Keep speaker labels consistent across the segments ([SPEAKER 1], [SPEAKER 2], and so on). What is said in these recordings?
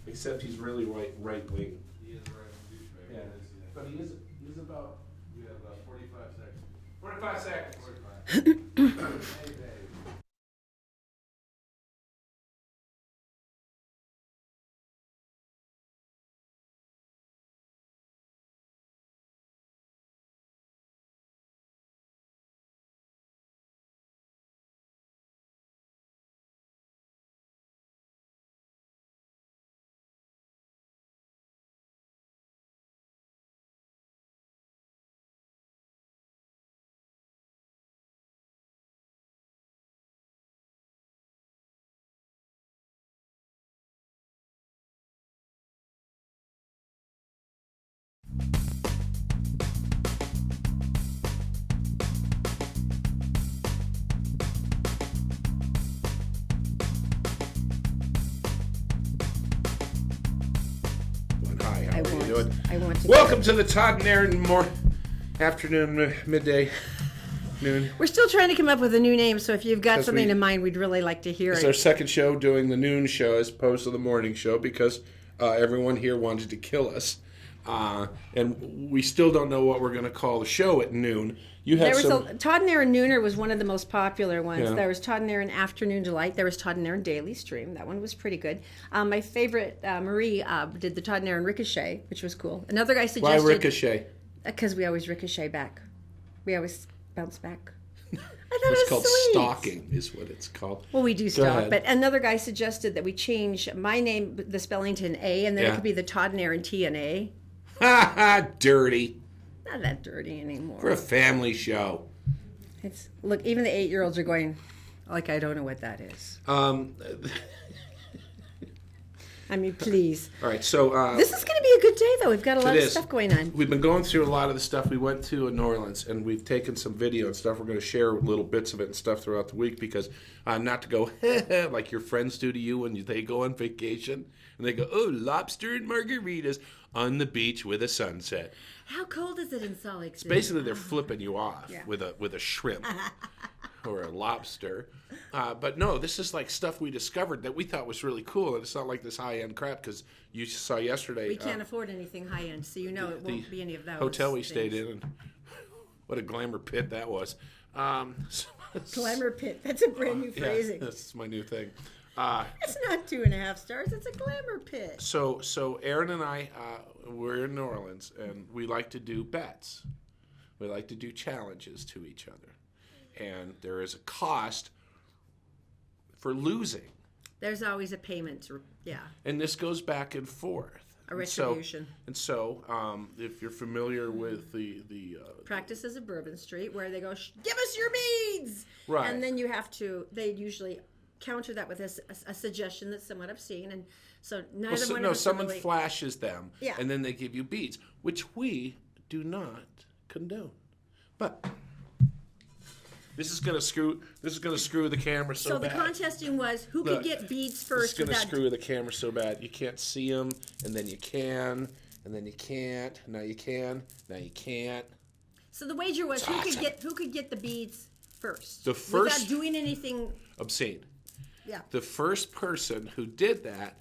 [SPEAKER 1] Except he's really right wing.
[SPEAKER 2] He is right douchebag.
[SPEAKER 1] Yeah. But he's about.
[SPEAKER 2] You have 45 seconds.
[SPEAKER 1] 45 seconds.
[SPEAKER 2] 45. Hey, babe.
[SPEAKER 1] Hi, how are you doing?
[SPEAKER 3] I want to.
[SPEAKER 1] Welcome to the Todd Erin afternoon, midday, noon.
[SPEAKER 3] We're still trying to come up with a new name, so if you've got
[SPEAKER 1] Because
[SPEAKER 3] something
[SPEAKER 1] we-
[SPEAKER 3] in mind, we'd really like to hear
[SPEAKER 1] It's
[SPEAKER 3] it.
[SPEAKER 1] our second show doing the noon show as opposed to the morning show because everyone here wanted to kill us. And we still don't know what we're going to call the show at noon. You had
[SPEAKER 3] Todd and Erin Nooner was one of the most popular ones.
[SPEAKER 1] Yeah.
[SPEAKER 3] There was Todd and Erin Afternoon Delight. There was Todd and Erin Daily Stream. That one was pretty good. My favorite, Marie, did the Todd and Erin Ricochet, which was cool. Another guy
[SPEAKER 1] Why
[SPEAKER 3] suggested...
[SPEAKER 1] Ricochet?
[SPEAKER 3] Because we always ricochet back. We always bounce back. I thought
[SPEAKER 1] It's
[SPEAKER 3] it was
[SPEAKER 1] called
[SPEAKER 3] sweet.
[SPEAKER 1] stalking is what it's called.
[SPEAKER 3] Well, we do
[SPEAKER 1] Go
[SPEAKER 3] stalk,
[SPEAKER 1] ahead.
[SPEAKER 3] but another guy suggested that we change my name, the spelling, to an A, and then
[SPEAKER 1] Yeah.
[SPEAKER 3] it could be the Todd and Erin T and A.
[SPEAKER 1] Ha ha, dirty.
[SPEAKER 3] Not that dirty anymore.
[SPEAKER 1] For a family show.
[SPEAKER 3] It's look, even the 8-year-olds are going, like, I don't know what that is. I mean, please.
[SPEAKER 1] All right, so...
[SPEAKER 3] This is going to be a good day, though. We've got a lot
[SPEAKER 1] It
[SPEAKER 3] of
[SPEAKER 1] is.
[SPEAKER 3] stuff going on.
[SPEAKER 1] We've been going through a lot of the stuff. We went to New Orleans, and we've taken some video and stuff. We're going to share little bits of it and stuff throughout the week because not to go like your friends do to you when they go on vacation. And they go, oh, lobster and margaritas on the beach with a sunset.
[SPEAKER 3] How cold is it in Salt Lake City?
[SPEAKER 1] Basically, they're flipping you off
[SPEAKER 3] Yeah.
[SPEAKER 1] with a shrimp or a lobster. But no, this is like stuff we discovered that we thought was really cool. And it's not like this high-end crap because you saw yesterday.
[SPEAKER 3] We can't afford anything high-end, so you know it won't be any of those
[SPEAKER 1] Hotel we
[SPEAKER 3] things.
[SPEAKER 1] stayed in, and what a glamour pit that was.
[SPEAKER 3] Glamour pit. That's a brand new phrasing.
[SPEAKER 1] Yeah, that's my new thing.
[SPEAKER 3] It's not 2.5 stars. It's a glamour pit.
[SPEAKER 1] So Erin and I, we're in New Orleans, and we like to do bets. We like to do challenges to each other. And there is a cost for losing.
[SPEAKER 3] There's always a payment. Yeah.
[SPEAKER 1] And this goes back and forth.
[SPEAKER 3] A retribution.
[SPEAKER 1] And so, if you're familiar with the
[SPEAKER 3] Practices of Bourbon Street, where they go, give us your beads!
[SPEAKER 1] Right.
[SPEAKER 3] And then you have to, they usually counter that with a suggestion that's somewhat obscene. And so neither one of us
[SPEAKER 1] someone
[SPEAKER 3] really...
[SPEAKER 1] flashes them,
[SPEAKER 3] Yeah.
[SPEAKER 1] and then they give you beads, which we do not condone. But this is gonna screw the camera so
[SPEAKER 3] So the
[SPEAKER 1] bad.
[SPEAKER 3] contesting was who
[SPEAKER 1] Look,
[SPEAKER 3] could get beads
[SPEAKER 1] This
[SPEAKER 3] first
[SPEAKER 1] is gonna
[SPEAKER 3] without...
[SPEAKER 1] screw the camera so bad. You can't see them, and then you can, and then you can't. Now you can. Now you can't.
[SPEAKER 3] So the wager was
[SPEAKER 1] It's
[SPEAKER 3] who
[SPEAKER 1] awesome.
[SPEAKER 3] could get the beads first.
[SPEAKER 1] The first-
[SPEAKER 3] Without doing anything...
[SPEAKER 1] Obscene.
[SPEAKER 3] Yeah.
[SPEAKER 1] The first person who did that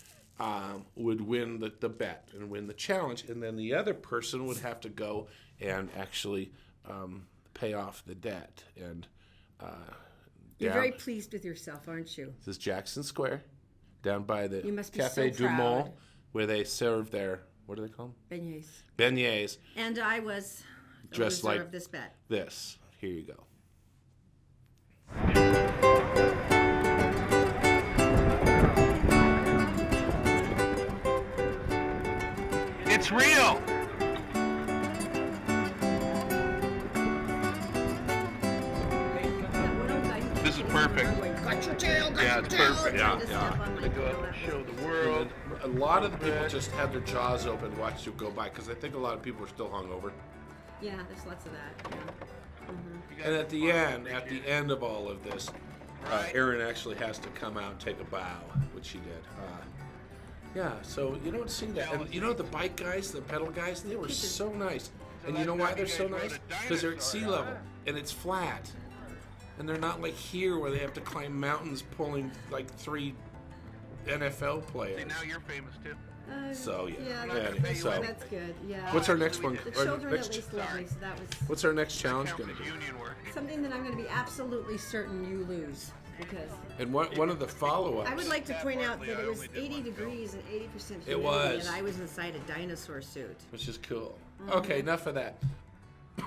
[SPEAKER 1] would win the bet and win the challenge, and then the other person would have to go and actually pay off the debt. And
[SPEAKER 3] You're very pleased with yourself, aren't you?
[SPEAKER 1] This is Jackson Square, down by the
[SPEAKER 3] You must be
[SPEAKER 1] Cafe
[SPEAKER 3] so
[SPEAKER 1] du Monde,
[SPEAKER 3] proud.
[SPEAKER 1] where they serve their, what do they call them?
[SPEAKER 3] Beignets.
[SPEAKER 1] Beignets.
[SPEAKER 3] And I was a
[SPEAKER 1] Just
[SPEAKER 3] loser
[SPEAKER 1] like
[SPEAKER 3] of this bet.
[SPEAKER 1] this. Here you go. It's real. This is perfect. Yeah, it's perfect. Yeah, They go out and show the world. A lot of the people just had their jaws open, watched you go by, because I think a lot of people are still hungover.
[SPEAKER 3] Yeah, there's lots of that. Yeah.
[SPEAKER 1] And at the end of all of this, Erin actually has to come out and take a bow, which she did. Yeah, so you don't see that. And you know the bike guys, the pedal guys, they were so nice. And you know why they're so nice? Because they're at sea level, and it's flat. And they're not like here where they have to climb mountains pulling like 3 NFL players.
[SPEAKER 4] See, now you're famous too.
[SPEAKER 1] So yeah.
[SPEAKER 3] Yeah,
[SPEAKER 1] Anyway,
[SPEAKER 3] that's,
[SPEAKER 1] so
[SPEAKER 3] that's good. Yeah.
[SPEAKER 1] what's our next one?
[SPEAKER 3] The
[SPEAKER 1] Our
[SPEAKER 3] children
[SPEAKER 1] next-
[SPEAKER 3] at least love me, so that was
[SPEAKER 1] What's our next challenge
[SPEAKER 4] Count
[SPEAKER 1] going to
[SPEAKER 4] as
[SPEAKER 1] be?
[SPEAKER 4] union work.
[SPEAKER 3] something that I'm going to be absolutely certain you lose because
[SPEAKER 1] And one of the follow-ups.
[SPEAKER 3] I would like to point out that it was 80 degrees and 80% humidity,
[SPEAKER 1] was.
[SPEAKER 3] and I was inside a dinosaur suit.
[SPEAKER 1] Which is cool. Okay, enough of that.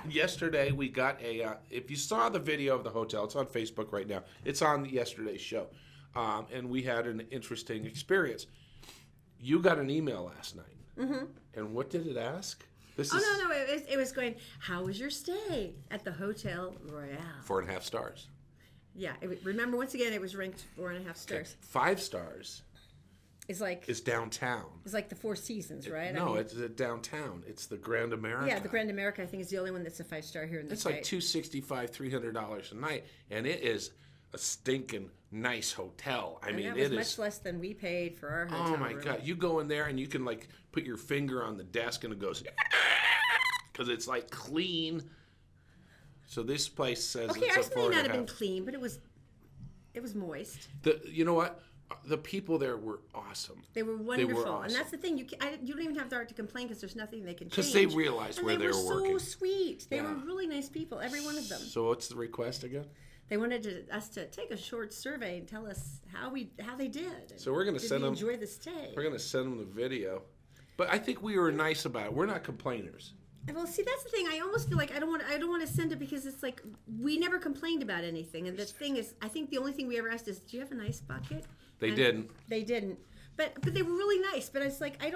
[SPEAKER 1] Yesterday we got a. If you saw the video of the hotel, it's on Facebook right now. It's on yesterday's show, and we had an interesting experience. You got an email last night, and what did it ask? This
[SPEAKER 3] Oh
[SPEAKER 1] is
[SPEAKER 3] no, it was going. How was your stay at the Hotel Royale?
[SPEAKER 1] 4.5 stars.
[SPEAKER 3] Yeah, remember once again, it was ranked 4.5 stars.
[SPEAKER 1] 5 stars
[SPEAKER 3] It's like
[SPEAKER 1] is downtown.
[SPEAKER 3] it's like the Four Seasons, right?
[SPEAKER 1] No, it's downtown. It's the Grand America.
[SPEAKER 3] yeah, the Grand America. I think is the only one that's a 5-star here in the
[SPEAKER 1] It's
[SPEAKER 3] state.
[SPEAKER 1] like $265, $300 a night, and it is a stinking nice hotel. I
[SPEAKER 3] And
[SPEAKER 1] mean,
[SPEAKER 3] that was
[SPEAKER 1] it
[SPEAKER 3] much
[SPEAKER 1] is.
[SPEAKER 3] less than we paid for our hotel
[SPEAKER 1] Oh my
[SPEAKER 3] room.
[SPEAKER 1] God! You go in there and you can like put your finger on the desk and it goes because it's like clean. So this place says
[SPEAKER 3] Okay,
[SPEAKER 1] it's
[SPEAKER 3] ours
[SPEAKER 1] a
[SPEAKER 3] may not have
[SPEAKER 1] 4.5.
[SPEAKER 3] been clean, but it was moist.
[SPEAKER 1] You know what? The people there were awesome.
[SPEAKER 3] They were wonderful,
[SPEAKER 1] awesome.
[SPEAKER 3] and that's the thing. You don't even have the right to complain because there's nothing they can change.
[SPEAKER 1] Because they realized
[SPEAKER 3] and
[SPEAKER 1] where
[SPEAKER 3] they
[SPEAKER 1] they
[SPEAKER 3] were
[SPEAKER 1] were working.
[SPEAKER 3] so sweet. They
[SPEAKER 1] Yeah.
[SPEAKER 3] were really nice people, every one of them.
[SPEAKER 1] So what's the request again?
[SPEAKER 3] They wanted us to take a short survey and tell us how they did.
[SPEAKER 1] So we're gonna
[SPEAKER 3] did
[SPEAKER 1] send
[SPEAKER 3] we
[SPEAKER 1] them.
[SPEAKER 3] enjoy the stay.
[SPEAKER 1] We're gonna send them the video, but I think we were nice about it. We're not complainers.
[SPEAKER 3] Well, see, that's the thing. I almost feel like I don't want to send it because it's like we never complained about anything. And the thing is, I think the only thing we ever asked is, "Do you have an ice bucket?"
[SPEAKER 1] They
[SPEAKER 3] And
[SPEAKER 1] didn't.
[SPEAKER 3] They didn't. But they were really nice. But it's like I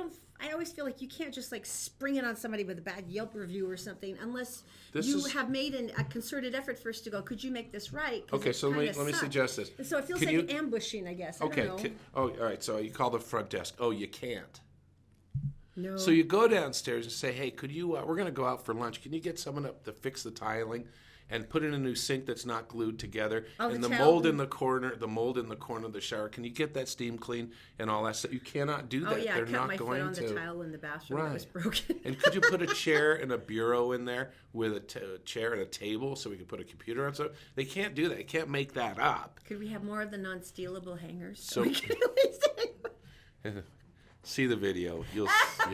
[SPEAKER 3] always feel like you can't just like spring it on somebody with a bad Yelp review or something unless you have made a concerted effort first to go. Could you make this right? 'Cause
[SPEAKER 1] Okay,
[SPEAKER 3] it
[SPEAKER 1] so let me
[SPEAKER 3] kinda
[SPEAKER 1] suggest this.
[SPEAKER 3] sucked. So it feels
[SPEAKER 1] Can
[SPEAKER 3] like
[SPEAKER 1] you-
[SPEAKER 3] ambushing, I guess. I
[SPEAKER 1] Okay.
[SPEAKER 3] don't know.
[SPEAKER 1] All right. So you call the front desk. Oh, you can't.
[SPEAKER 3] No.
[SPEAKER 1] So you go downstairs and say, "Hey, could you? We're going to go out for lunch. Can you get someone up to fix the tiling and put in a new sink that's not glued together?
[SPEAKER 3] Oh,
[SPEAKER 1] and
[SPEAKER 3] the
[SPEAKER 1] the
[SPEAKER 3] towel-
[SPEAKER 1] mold in the corner, of the shower. Can you get that steam clean and all that stuff? You cannot do that.
[SPEAKER 3] Oh yeah,
[SPEAKER 1] They're
[SPEAKER 3] I cut
[SPEAKER 1] not
[SPEAKER 3] my foot
[SPEAKER 1] going
[SPEAKER 3] on
[SPEAKER 1] to.
[SPEAKER 3] the tile in the bathroom. It was
[SPEAKER 1] Right.
[SPEAKER 3] broken.
[SPEAKER 1] And could you put a chair and a bureau in there with a chair and a table so we could put a computer on? So they can't do that. They can't make that up.
[SPEAKER 3] Could we have more of the non-stealable hangers?
[SPEAKER 1] So-
[SPEAKER 3] we can at least
[SPEAKER 1] See the video. You'll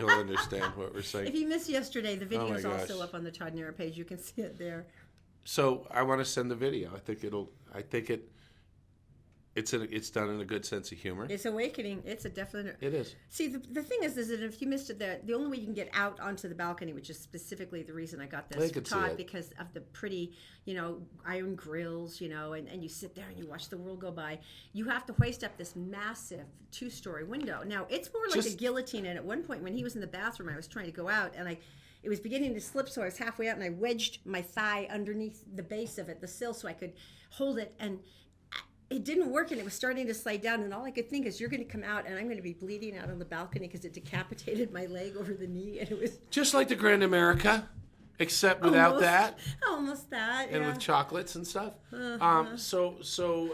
[SPEAKER 1] understand what we're saying.
[SPEAKER 3] If you missed yesterday, the video
[SPEAKER 1] Oh my
[SPEAKER 3] is also
[SPEAKER 1] gosh.
[SPEAKER 3] up on the Todd Erin page. You can see it there.
[SPEAKER 1] So I want to send the video. It's done in a good sense of humor.
[SPEAKER 3] It's awakening. It's a definite.
[SPEAKER 1] It is.
[SPEAKER 3] See, the thing is that if you missed it there, the only way you can get out onto the balcony, which is specifically the reason I got
[SPEAKER 1] I
[SPEAKER 3] this,
[SPEAKER 1] could see
[SPEAKER 3] Todd,
[SPEAKER 1] it.
[SPEAKER 3] because of the pretty, iron grills, and you sit there and you watch the world go by. You have to hoist up this massive 2-story window. Now, it's more like a guillotine, and at one point when he was in the bathroom, I was trying to go out, and it was beginning to slip, so I was halfway out, and I wedged my thigh underneath the base of it, the sill, so I could hold it, and it didn't work, and it was starting to slide down, and all I could think is, you're going to come out, and I'm going to be bleeding out on the balcony because it decapitated my leg over the knee, and it was
[SPEAKER 1] Just like the Grand America, except without that
[SPEAKER 3] almost that,
[SPEAKER 1] and
[SPEAKER 3] yeah.
[SPEAKER 1] with chocolates and stuff. So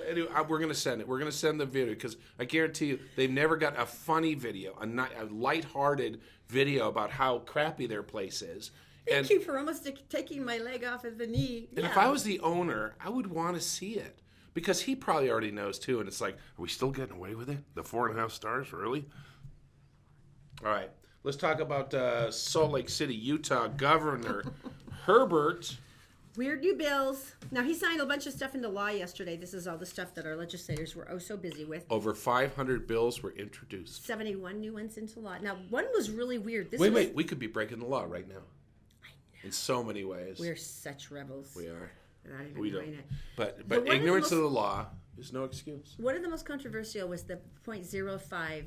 [SPEAKER 1] anyway, we're gonna send it. We're gonna send the video because I guarantee you they've never got a funny video, a lighthearted video about how crappy their place is.
[SPEAKER 3] Thank you for almost taking my leg off of the knee.
[SPEAKER 1] And if I was the owner, I would want to see it. Because he probably already knows too, and it's like, are we still getting away with it? The 4.5 stars, really? All right, let's talk about Salt Lake City, Utah Governor Herbert.
[SPEAKER 3] Weird new bills. Now, he signed a bunch of stuff into law yesterday. This is all the stuff that our legislators were so busy with.
[SPEAKER 1] Over 500 bills were introduced.
[SPEAKER 3] 71 new ones into law. Now, one was really weird.
[SPEAKER 1] Wait, we could be breaking the law right now. In so many ways.
[SPEAKER 3] We're such rebels.
[SPEAKER 1] We are.
[SPEAKER 3] We're not even
[SPEAKER 1] We
[SPEAKER 3] doing
[SPEAKER 1] don't.
[SPEAKER 3] it.
[SPEAKER 1] But
[SPEAKER 3] one of the
[SPEAKER 1] ignorance of
[SPEAKER 3] most-
[SPEAKER 1] the law is no excuse.
[SPEAKER 3] One of the most controversial was the .05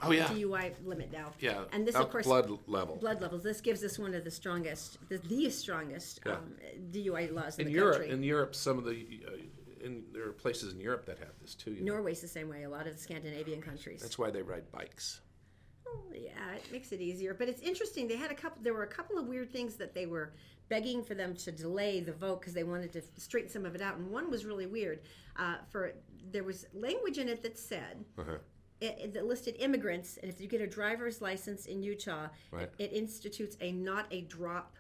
[SPEAKER 1] Oh, yeah.
[SPEAKER 3] DUI limit now.
[SPEAKER 1] Yeah.
[SPEAKER 3] And this, of course,
[SPEAKER 1] blood level.
[SPEAKER 3] blood levels. This gives us one of the strongest, the strongest
[SPEAKER 1] Yeah.
[SPEAKER 3] DUI laws in
[SPEAKER 1] In
[SPEAKER 3] the
[SPEAKER 1] Europe,
[SPEAKER 3] country.
[SPEAKER 1] some of the there are places in Europe that have this too. You know?
[SPEAKER 3] Norway's the same way. A lot of the Scandinavian countries.
[SPEAKER 1] That's why they ride bikes.
[SPEAKER 3] Oh, yeah, it makes it easier. But it's interesting. There were a couple of weird things that they were begging for them to delay the vote because they wanted to straighten some of it out. And one was really weird. There was language in it that said that listed immigrants, and if you get a driver's license in Utah,
[SPEAKER 1] Right.
[SPEAKER 3] it institutes a not a drop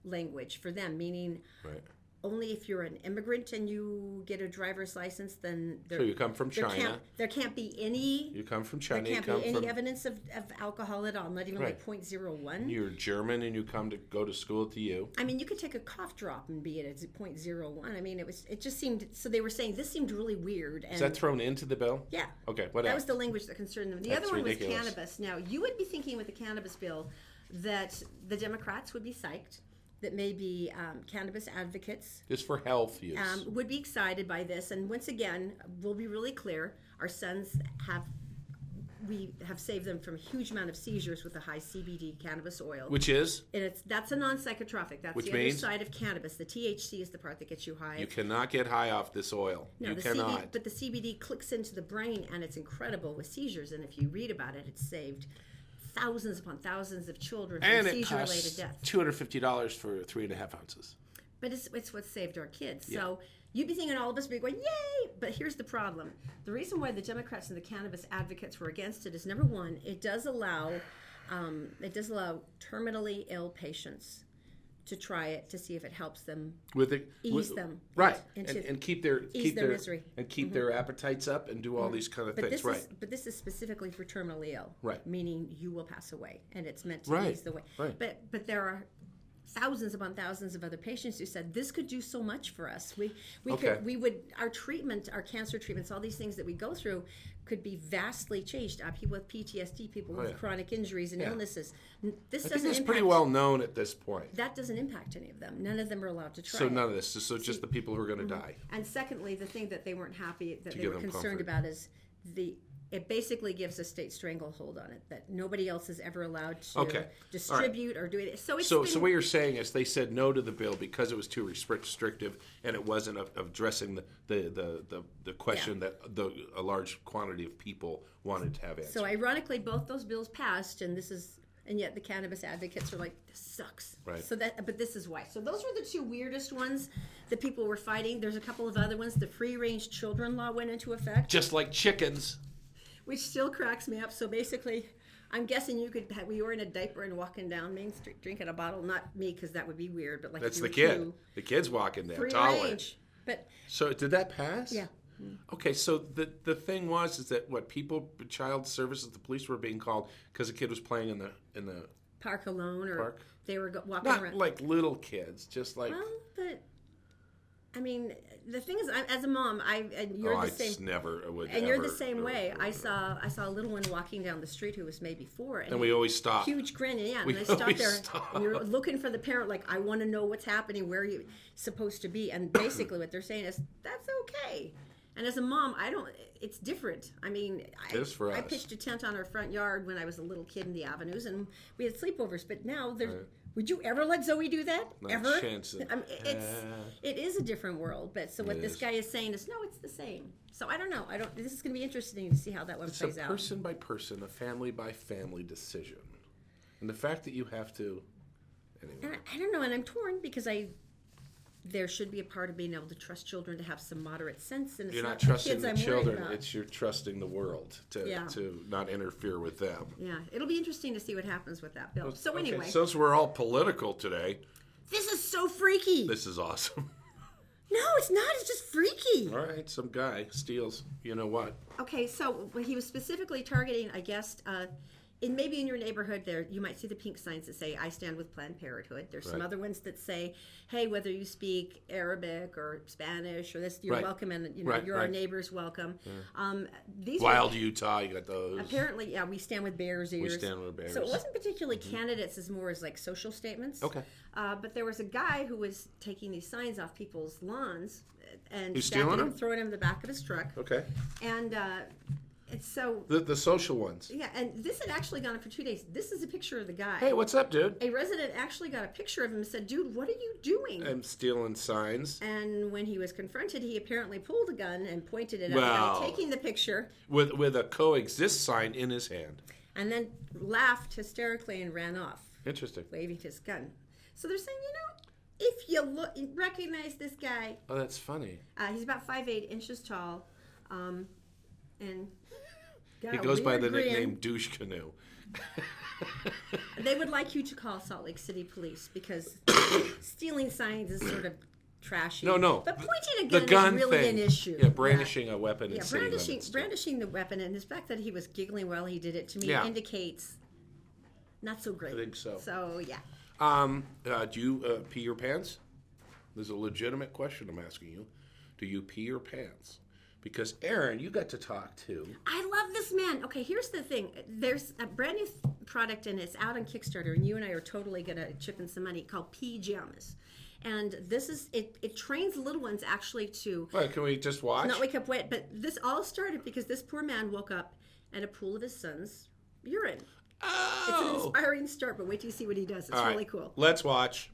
[SPEAKER 3] language for them, meaning
[SPEAKER 1] Right.
[SPEAKER 3] only if you're an immigrant and you get a driver's license, then
[SPEAKER 1] So you come from China.
[SPEAKER 3] There can't be any.
[SPEAKER 1] You come from China.
[SPEAKER 3] There can't
[SPEAKER 1] you come
[SPEAKER 3] be any
[SPEAKER 1] from,
[SPEAKER 3] evidence of alcohol at all. Not even like 0.01.
[SPEAKER 1] You're German and you come to go to school at the U.
[SPEAKER 3] I mean, you could take a cough drop and be at 0.01. I mean, it just seemed. So they were saying this seemed really weird. And
[SPEAKER 1] Is that thrown into the bill?
[SPEAKER 3] Yeah.
[SPEAKER 1] Okay. What
[SPEAKER 3] That
[SPEAKER 1] else?
[SPEAKER 3] was the language that concerned them. The
[SPEAKER 1] That's
[SPEAKER 3] other one
[SPEAKER 1] ridiculous.
[SPEAKER 3] was cannabis. Now, you would be thinking with the cannabis bill that the Democrats would be psyched, that maybe cannabis advocates
[SPEAKER 1] Just for health use.
[SPEAKER 3] would be excited by this. And once again, we'll be really clear. Our sons we have saved them from a huge amount of seizures with the high CBD cannabis oil.
[SPEAKER 1] Which is?
[SPEAKER 3] And that's a non-psychotropic. That's
[SPEAKER 1] Which
[SPEAKER 3] the
[SPEAKER 1] means?
[SPEAKER 3] other side of cannabis. The THC is the part that gets you high.
[SPEAKER 1] You cannot get high off this oil.
[SPEAKER 3] No,
[SPEAKER 1] you
[SPEAKER 3] the
[SPEAKER 1] cannot.
[SPEAKER 3] but the CBD clicks into the brain, and it's incredible with seizures. And if you read about it, it's saved thousands upon thousands of children from
[SPEAKER 1] And it
[SPEAKER 3] seizure-related
[SPEAKER 1] costs
[SPEAKER 3] deaths.
[SPEAKER 1] $250 for 3.5 ounces.
[SPEAKER 3] But it's what saved our kids.
[SPEAKER 1] Yeah.
[SPEAKER 3] So you'd be thinking all of us would be going, yay! But here's the problem. The reason why the Democrats and the cannabis advocates were against it is, number one, it does allow terminally ill patients to try it to see if it helps them ease them
[SPEAKER 1] right,
[SPEAKER 3] into
[SPEAKER 1] and keep their
[SPEAKER 3] misery
[SPEAKER 1] and keep their appetites up and do all these kind of things.
[SPEAKER 3] But this is specifically for terminally ill,
[SPEAKER 1] right?
[SPEAKER 3] Meaning you will pass away, and it's meant to ease the way.
[SPEAKER 1] Right.
[SPEAKER 3] But there are thousands upon thousands of other patients who said this could do so much for us. We would our treatment, our cancer treatments, all these things that we go through could be vastly changed. People with PTSD, people with chronic injuries and illnesses. This
[SPEAKER 1] I
[SPEAKER 3] doesn't
[SPEAKER 1] think it's
[SPEAKER 3] impact,
[SPEAKER 1] pretty well known at this point.
[SPEAKER 3] That doesn't impact any of them. None of them are allowed to try.
[SPEAKER 1] So
[SPEAKER 3] it.
[SPEAKER 1] none of this. So just the people who are going to die.
[SPEAKER 3] And secondly, the thing that they weren't happy, that they
[SPEAKER 1] give
[SPEAKER 3] were
[SPEAKER 1] them
[SPEAKER 3] concerned
[SPEAKER 1] comfort.
[SPEAKER 3] about is it basically gives a state stranglehold on it that nobody else is ever allowed to distribute or do it. So
[SPEAKER 1] what you're saying is they said no to the bill because it was too restrictive and it wasn't addressing the question that a large quantity of people wanted to have answered.
[SPEAKER 3] So ironically, both those bills passed, and yet the cannabis advocates are like, this sucks.
[SPEAKER 1] Right.
[SPEAKER 3] But this is why. So those were the two weirdest ones that people were fighting. There's a couple of other ones. The free-range children law went into effect,
[SPEAKER 1] just like chickens.
[SPEAKER 3] which still cracks me up. So basically, I'm guessing we were in a diaper and walking down Main Street drinking a bottle. Not me, because that would be weird. But like
[SPEAKER 1] That's
[SPEAKER 3] if
[SPEAKER 1] the
[SPEAKER 3] you
[SPEAKER 1] kid.
[SPEAKER 3] were two,
[SPEAKER 1] The kid's walking down.
[SPEAKER 3] free
[SPEAKER 1] Taller.
[SPEAKER 3] range. But
[SPEAKER 1] So did that pass?
[SPEAKER 3] yeah.
[SPEAKER 1] Okay, so the thing is that child services, the police were being called because a kid was playing in the
[SPEAKER 3] Park alone, or
[SPEAKER 1] Park?
[SPEAKER 3] they were walking
[SPEAKER 1] not
[SPEAKER 3] around.
[SPEAKER 1] like little kids, just like.
[SPEAKER 3] Well, but I mean, the thing is, as a mom, and you're the same. You're the same way. I saw a little one walking down the street who was maybe 4,
[SPEAKER 1] and we always stop.
[SPEAKER 3] Huge grin, and
[SPEAKER 1] We
[SPEAKER 3] I stopped
[SPEAKER 1] always
[SPEAKER 3] there,
[SPEAKER 1] stop.
[SPEAKER 3] and you're looking for the parent, like, I want to know what's happening, where are you supposed to be, and basically what they're saying is that's okay. And as a mom, it's different. I mean,
[SPEAKER 1] It is for
[SPEAKER 3] I
[SPEAKER 1] us.
[SPEAKER 3] pitched a tent on our front yard when I was a little kid in the avenues, and we had sleepovers. But now, would you ever let Zoe do that?
[SPEAKER 1] Not
[SPEAKER 3] ever?
[SPEAKER 1] a chance.
[SPEAKER 3] I mean, it is a different world. But so what this guy is saying is, no, it's the same. So I don't know. This is going to be interesting to see how that one plays
[SPEAKER 1] It's a
[SPEAKER 3] out.
[SPEAKER 1] person by person, a family by family decision, and the fact that you have to. Anyway.
[SPEAKER 3] And I don't know, and I'm torn because there should be a part of being able to trust children to have some moderate sense, and it's
[SPEAKER 1] You're not
[SPEAKER 3] the
[SPEAKER 1] trusting
[SPEAKER 3] kids
[SPEAKER 1] the
[SPEAKER 3] I'm worried
[SPEAKER 1] children;
[SPEAKER 3] about.
[SPEAKER 1] it's you're trusting the world to not interfere with them.
[SPEAKER 3] Yeah, it'll be interesting to see what happens with that bill. So
[SPEAKER 1] Okay,
[SPEAKER 3] anyway,
[SPEAKER 1] since we're all political today,
[SPEAKER 3] this is so freaky.
[SPEAKER 1] this is awesome.
[SPEAKER 3] No, it's not. It's just freaky.
[SPEAKER 1] All right, some guy steals. You know what?
[SPEAKER 3] Okay, so he was specifically targeting, I guess, maybe in your neighborhood there, you might see the pink signs that say, I stand with Planned Parenthood. There's some other ones that say, hey, whether you speak Arabic or Spanish or this, you're welcome, and you're our neighbors, welcome. These
[SPEAKER 1] Wild Utah, you got those.
[SPEAKER 3] Apparently, yeah, we stand with Bears Ears.
[SPEAKER 1] We stand with Bears.
[SPEAKER 3] So it wasn't particularly candidates as more as like social statements.
[SPEAKER 1] Okay.
[SPEAKER 3] But there was a guy who was taking these signs off people's lawns and
[SPEAKER 1] He's stealing them?
[SPEAKER 3] throwing them in the back of his truck.
[SPEAKER 1] Okay.
[SPEAKER 3] And it's so...
[SPEAKER 1] The social ones.
[SPEAKER 3] Yeah, and this had actually gone on for 2 days. This is a picture of the guy.
[SPEAKER 1] Hey, what's up, dude?
[SPEAKER 3] A resident actually got a picture of him and said, dude, what are you doing?
[SPEAKER 1] I'm stealing signs.
[SPEAKER 3] And when he was confronted, he apparently pulled a gun and pointed it at
[SPEAKER 1] Wow.
[SPEAKER 3] the guy taking the picture.
[SPEAKER 1] With a coexist sign in his hand.
[SPEAKER 3] And then laughed hysterically and ran off.
[SPEAKER 1] Interesting.
[SPEAKER 3] Waving his gun. So they're saying, if you recognize this guy,
[SPEAKER 1] Oh, that's funny.
[SPEAKER 3] he's about 5'8" inches tall, and got
[SPEAKER 1] He
[SPEAKER 3] a
[SPEAKER 1] goes by
[SPEAKER 3] weird
[SPEAKER 1] the
[SPEAKER 3] grin.
[SPEAKER 1] nickname Douche Canoe.
[SPEAKER 3] They would like you to call Salt Lake City Police because stealing signs is sort of trashy.
[SPEAKER 1] No.
[SPEAKER 3] But pointing a
[SPEAKER 1] The
[SPEAKER 3] gun
[SPEAKER 1] gun
[SPEAKER 3] is really
[SPEAKER 1] thing.
[SPEAKER 3] an issue.
[SPEAKER 1] Yeah, brandishing a weapon.
[SPEAKER 3] Yeah, brandishing the weapon, and the fact that he was giggling while he did it to me indicates not so great.
[SPEAKER 1] I think so.
[SPEAKER 3] So yeah.
[SPEAKER 1] Do you pee your pants? There's a legitimate question I'm asking you. Do you pee your pants? Because Erin, you got to talk too. I
[SPEAKER 3] love this man. Okay, here's the thing. There's a brand new product, and it's out on Kickstarter, and you and I are totally going to chip in some money, called Pee-Jamas. And this is, it trains little ones actually to...
[SPEAKER 1] Well, can we just watch?
[SPEAKER 3] Not wake up wet. But this all started because this poor man woke up at a pool of his son's urine.
[SPEAKER 1] Oh!
[SPEAKER 3] It's an inspiring start, but wait till you see what he does. It's
[SPEAKER 1] all
[SPEAKER 3] really
[SPEAKER 1] right.
[SPEAKER 3] cool.
[SPEAKER 1] Let's watch.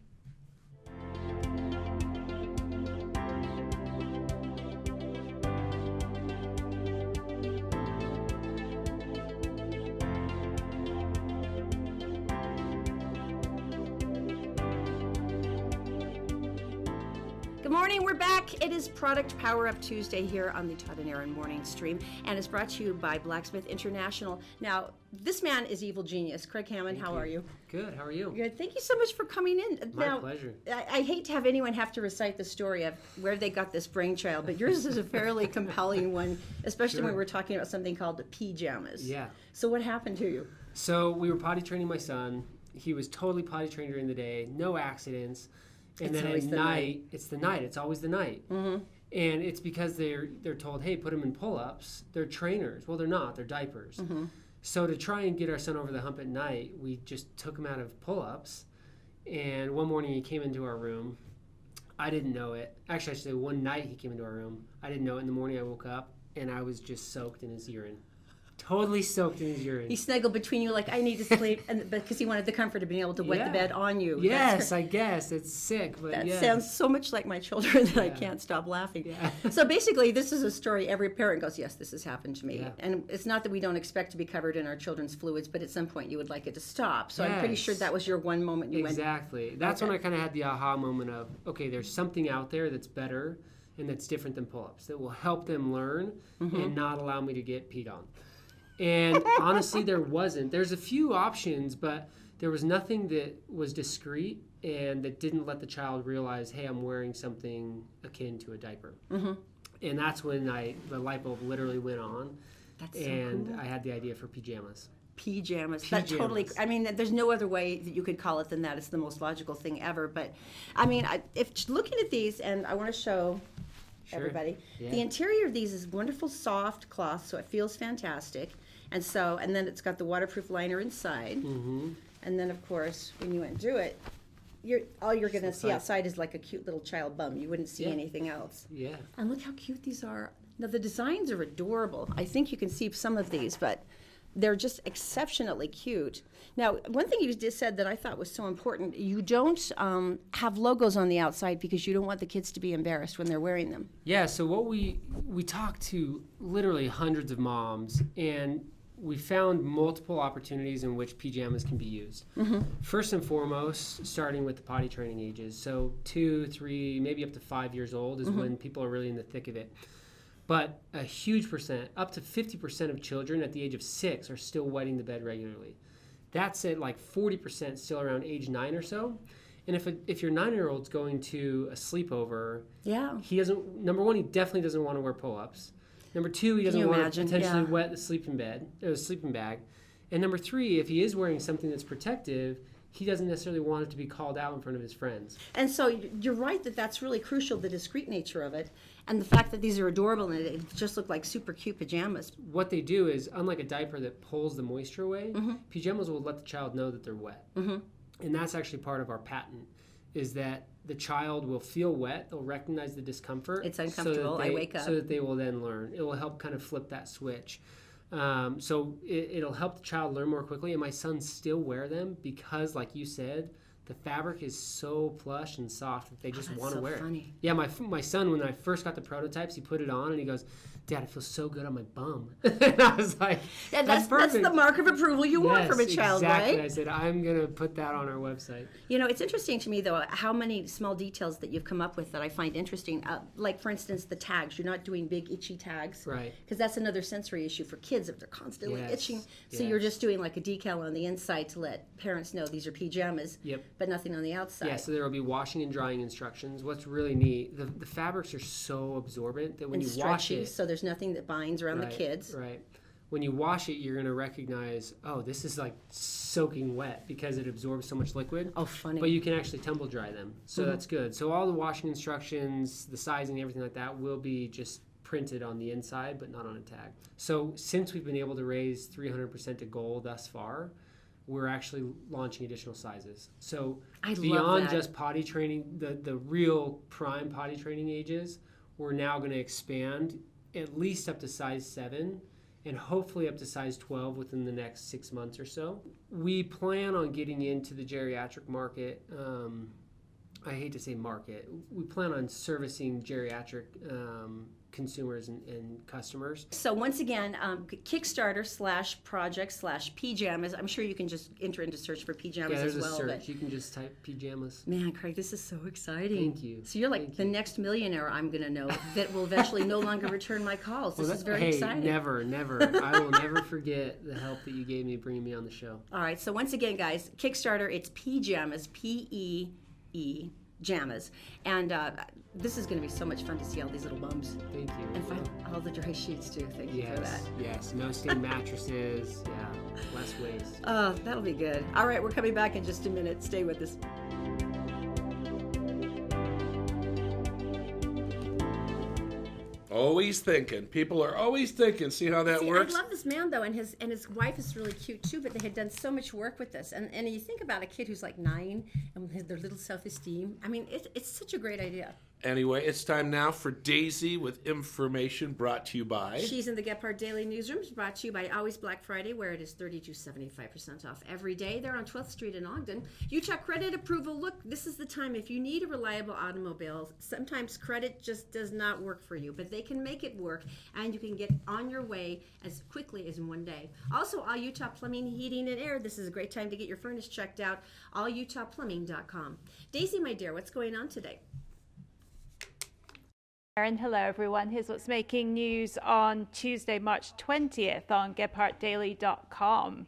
[SPEAKER 3] Good morning, we're back. It is Product Power Up Tuesday here on the Todd Erin morning stream, and it's brought to you by Blacksmith International. Now, this man is evil genius. Craig Hammond, how are you?
[SPEAKER 4] Good, how are you?
[SPEAKER 3] Good. Thank you so much for coming in.
[SPEAKER 4] My pleasure.
[SPEAKER 3] I hate to have anyone have to recite the story of where they got this brainchild, but yours is a fairly compelling one, especially when we're talking about something called the Pee-Jamas.
[SPEAKER 4] Yeah.
[SPEAKER 3] So what happened to you?
[SPEAKER 4] So we were potty training my son. He was totally potty trained during the day, no accidents. And then at night, it's the night. It's always the night. Mm-hmm. And it's because they're told, hey, put them in pull-ups. They're trainers. Well, they're not. They're diapers. Mm-hmm. So to try and get our son over the hump at night, we just took him out of pull-ups. And one morning he came into our room. I didn't know it. Actually, I should say one night he came into our room. I didn't know it. In the morning I woke up, and I was just soaked in his urine. Totally soaked in his urine.
[SPEAKER 3] He snuggled between you like, I need to sleep, and because he wanted the comfort of being able to wet the bed on you.
[SPEAKER 4] Yes, I guess. It's sick, but
[SPEAKER 3] that sounds so much like my children that I can't stop laughing. Yeah. So basically, this is a story every parent goes, yes, this has happened to me. Yeah. And it's not that we don't expect to be covered in our children's fluids, but at some point you would like it to stop. So I'm pretty sure that was your one moment you went.
[SPEAKER 4] Exactly. That's when I kind of had the aha moment of, okay, there's something out there that's better and that's different than pull-ups that will help them learn and not allow me to get peed on. And honestly, there wasn't. There's a few options, but there was nothing that was discreet and that didn't let the child realize, hey, I'm wearing something akin to a diaper. Mm-hmm. And that's when the light bulb literally went on.
[SPEAKER 3] That's so cool.
[SPEAKER 4] I had the idea for Pee-Jamas.
[SPEAKER 3] Pee-Jamas. That totally, I mean, there's no other way that you could call it than that. It's the most logical thing ever. But, I mean, if looking at these, and I want to show everybody, the interior of these is wonderful soft cloth, so it feels fantastic. And then it's got the waterproof liner inside. Mm-hmm. And then, of course, when you undo it, all you're going to see outside is like a cute little child bum. You wouldn't see anything else.
[SPEAKER 4] Yeah.
[SPEAKER 3] And look how cute these are. Now, the designs are adorable. I think you can see some of these, but they're just exceptionally cute. Now, one thing you just said that I thought was so important, you don't have logos on the outside because you don't want the kids to be embarrassed when they're wearing them.
[SPEAKER 4] Yeah, so what we talked to literally hundreds of moms, and we found multiple opportunities in which Pee-Jamas can be used. Mm-hmm. First and foremost, starting with the potty training ages. So 2, 3, maybe up to 5 years old is when people are really in the thick of it. But a huge percent, up to 50% of children at the age of 6 are still wetting the bed regularly. That's at like 40% still around age 9 or so. And if your 9-year-old's going to a sleepover, he doesn't, number one, he definitely doesn't want to wear pull-ups. Number 2, he doesn't want to potentially wet the sleeping bag. And number 3, if he is wearing something that's protective, he doesn't necessarily want it to be called out in front of his friends.
[SPEAKER 3] And so you're right that that's really crucial, the discreet nature of it, and the fact that these are adorable and it just look like super cute pajamas.
[SPEAKER 4] What they do is, unlike a diaper that pulls the moisture away, Pee-Jamas will let the child know that they're wet. Mm-hmm. And that's actually part of our patent, is that the child will feel wet, they'll recognize the discomfort.
[SPEAKER 3] It's uncomfortable, I wake up.
[SPEAKER 4] So that they will then learn. It will help kind of flip that switch. So it'll help the child learn more quickly, and my sons still wear them because, like you said, the fabric is so plush and soft that they just want to wear it. Yeah, my son, when I first got the prototypes, he put it on and he goes, Dad, it feels so good on my bum. And I was like, that's perfect. That's
[SPEAKER 3] the mark of approval you want from a child,
[SPEAKER 4] exactly.
[SPEAKER 3] right?
[SPEAKER 4] I said, I'm going to put that on our website.
[SPEAKER 3] You know, it's interesting to me, though, how many small details that you've come up with that I find interesting. Like, for instance, the tags. You're not doing big, itchy tags.
[SPEAKER 4] Right.
[SPEAKER 3] Because that's another sensory issue for kids if they're constantly itching. So you're just doing like a decal on the inside to let parents know these are Pee-Jamas.
[SPEAKER 4] Yep.
[SPEAKER 3] but nothing on the outside.
[SPEAKER 4] Yeah, so there will be washing and drying instructions. What's really neat, the fabrics are so absorbent that when
[SPEAKER 3] and
[SPEAKER 4] you wash
[SPEAKER 3] stretchy,
[SPEAKER 4] it,
[SPEAKER 3] so there's nothing that binds around the kids.
[SPEAKER 4] Right. When you wash it, you're going to recognize, oh, this is like soaking wet because it absorbs so much liquid.
[SPEAKER 3] Oh, funny.
[SPEAKER 4] But you can actually tumble dry them, so that's good. So all the washing instructions, the sizing, everything like that will be just printed on the inside, but not on a tag. So since we've been able to raise 300% to goal thus far, we're actually launching additional sizes. So beyond just potty training, the real prime potty training ages, we're now going to expand at least up to size 7 and hopefully up to size 12 within the next 6 months or so. We plan on getting into the geriatric market. I hate to say market. We plan on servicing geriatric consumers and customers.
[SPEAKER 3] So once again, Kickstarter/project/Pee-Jamas. I'm sure you can just enter into search for Pee-Jamas as well.
[SPEAKER 4] Yeah, there's a search. You can just type Pee-Jamas.
[SPEAKER 3] Man, Craig, this is so exciting.
[SPEAKER 4] Thank you.
[SPEAKER 3] So you're like the next millionaire I'm going to know that will eventually no longer return my calls. This is very exciting.
[SPEAKER 4] Never. I will never forget the help that you gave me bringing me on the show.
[SPEAKER 3] All right. So once again, guys, Kickstarter, it's Pee-Jamas, P-E-E, Jamas. And this is going to be so much fun to see all these little bums.
[SPEAKER 4] Thank you.
[SPEAKER 3] And find all the dry sheets, too. Thank you for that.
[SPEAKER 4] Yes. No stain mattresses. Yeah. Less waste.
[SPEAKER 3] Oh, that'll be good. All right. We're coming back in just a minute. Stay with us.
[SPEAKER 1] Always thinking. People are always thinking. See how that works?
[SPEAKER 3] I love this man though, and his wife is really cute too. But they had done so much work with this, and you think about a kid who's like 9 and their little self-esteem. I mean, it's such a great idea.
[SPEAKER 1] Anyway, it's time now for Daisy with information brought to you by...
[SPEAKER 3] She's in the Gephardt Daily Newsrooms, brought to you by Always Black Friday, where it is 30 to 75% off every day. They're on 12th Street in Ogden. Utah Credit Approval. Look, this is the time. If you need a reliable automobile, sometimes credit just does not work for you, but they can make it work, and you can get on your way as quickly as in one day. Also, All Utah Plumbing, Heating, and Air. This is a great time to get your furnace checked out. AllUtahPlumbing.com. Daisy, my dear, what's going on today?
[SPEAKER 5] And hello everyone, here's what's making news on Tuesday, March 20th on GephartDaily.com.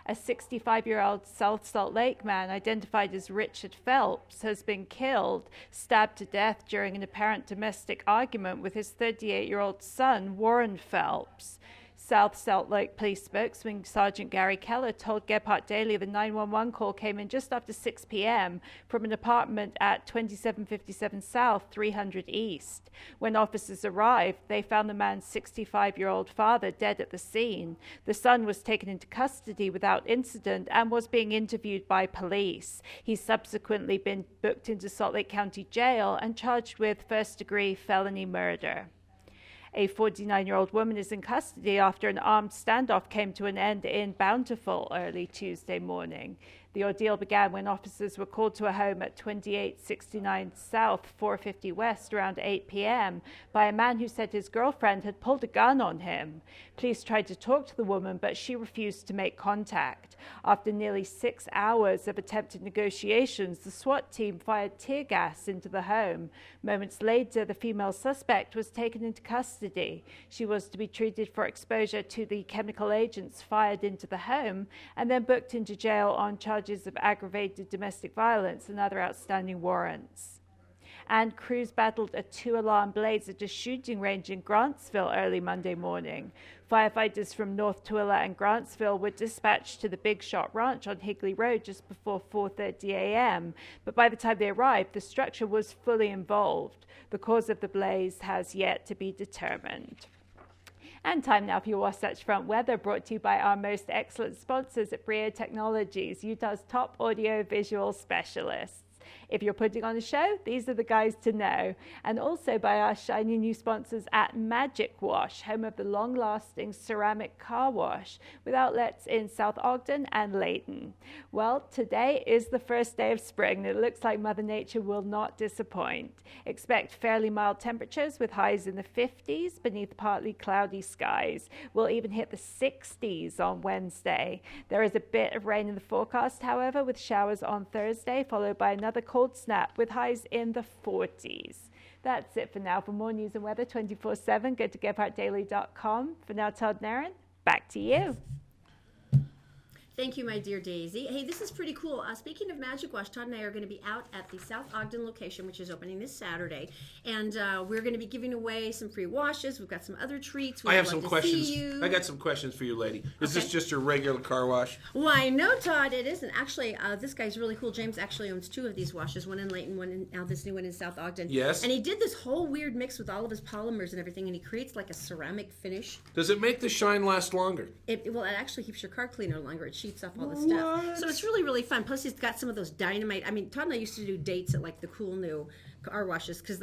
[SPEAKER 5] A 65-year-old South Salt Lake man identified as Richard Phelps has been killed, stabbed to death during an apparent domestic argument with his 38-year-old son, Warren Phelps. South Salt Lake Police spokesman Sergeant Gary Keller told Gephardt Daily the 911 call came in just after 6 p.m. from an apartment at 2757 South, 300 East. When officers arrived, they found the man's 65-year-old father dead at the scene. The son was taken into custody without incident and was being interviewed by police. He's subsequently been booked into Salt Lake County Jail and charged with first-degree felony murder. A 49-year-old woman is in custody after an armed standoff came to an end in Bountiful early Tuesday morning. The ordeal began when officers were called to a home at 2869 South, 450 West around 8 p.m. by a man who said his girlfriend had pulled a gun on him. Police tried to talk to the woman, but she refused to make contact. After nearly 6 hours of attempted negotiations, the SWAT team fired tear gas into the home. Moments later, the female suspect was taken into custody. She was to be treated for exposure to the chemical agents fired into the home and then booked into jail on charges of aggravated domestic violence and other outstanding warrants. And crews battled a 2-alarm blaze at a shooting range in Grantsville early Monday morning. Firefighters from North Tooele and Grantsville were dispatched to the Big Shot Ranch on Higley Road just before 4:30 a.m. But by the time they arrived, the structure was fully involved. The cause of the blaze has yet to be determined. And time now for your Wasatch Front weather, brought to you by our most excellent sponsors at Brio Technologies, Utah's top audio-visual specialists. If you're putting on a show, these are the guys to know. And also by our shiny new sponsors at Magic Wash, home of the long-lasting ceramic car wash, with outlets in South Ogden and Layton. Well, today is the first day of spring, and it looks like Mother Nature will not disappoint. Expect fairly mild temperatures with highs in the 50s beneath partly cloudy skies. We'll even hit the 60s on Wednesday. There is a bit of rain in the forecast, however, with showers on Thursday, followed by another cold snap with highs in the 40s. That's it for now. For more news and weather 24/7, go to GephartDaily.com. For now, Todd Erin, back to you.
[SPEAKER 3] Thank you, my dear Daisy. Hey, this is pretty cool. Speaking of Magic Wash, Todd and I are going to be out at the South Ogden location, which is opening this Saturday, and we're going to be giving away some free washes. We've got some other treats.
[SPEAKER 1] I have some questions. I got some questions for you, lady. Is this just your regular car wash?
[SPEAKER 3] Why, no, Todd, it isn't. Actually, this guy's really cool. James actually owns 2 of these washes, one in Layton, one in now this new one in South Ogden.
[SPEAKER 1] Yes.
[SPEAKER 3] And he did this whole weird mix with all of his polymers and everything, and he creates like a ceramic finish.
[SPEAKER 1] Does it make the shine last longer?
[SPEAKER 3] It actually keeps your car cleaner longer. It sheets off all the stuff. So it's really, really fun. Plus, he's got some of those dynamite. I mean, Todd and I used to do dates at like the cool new car washes because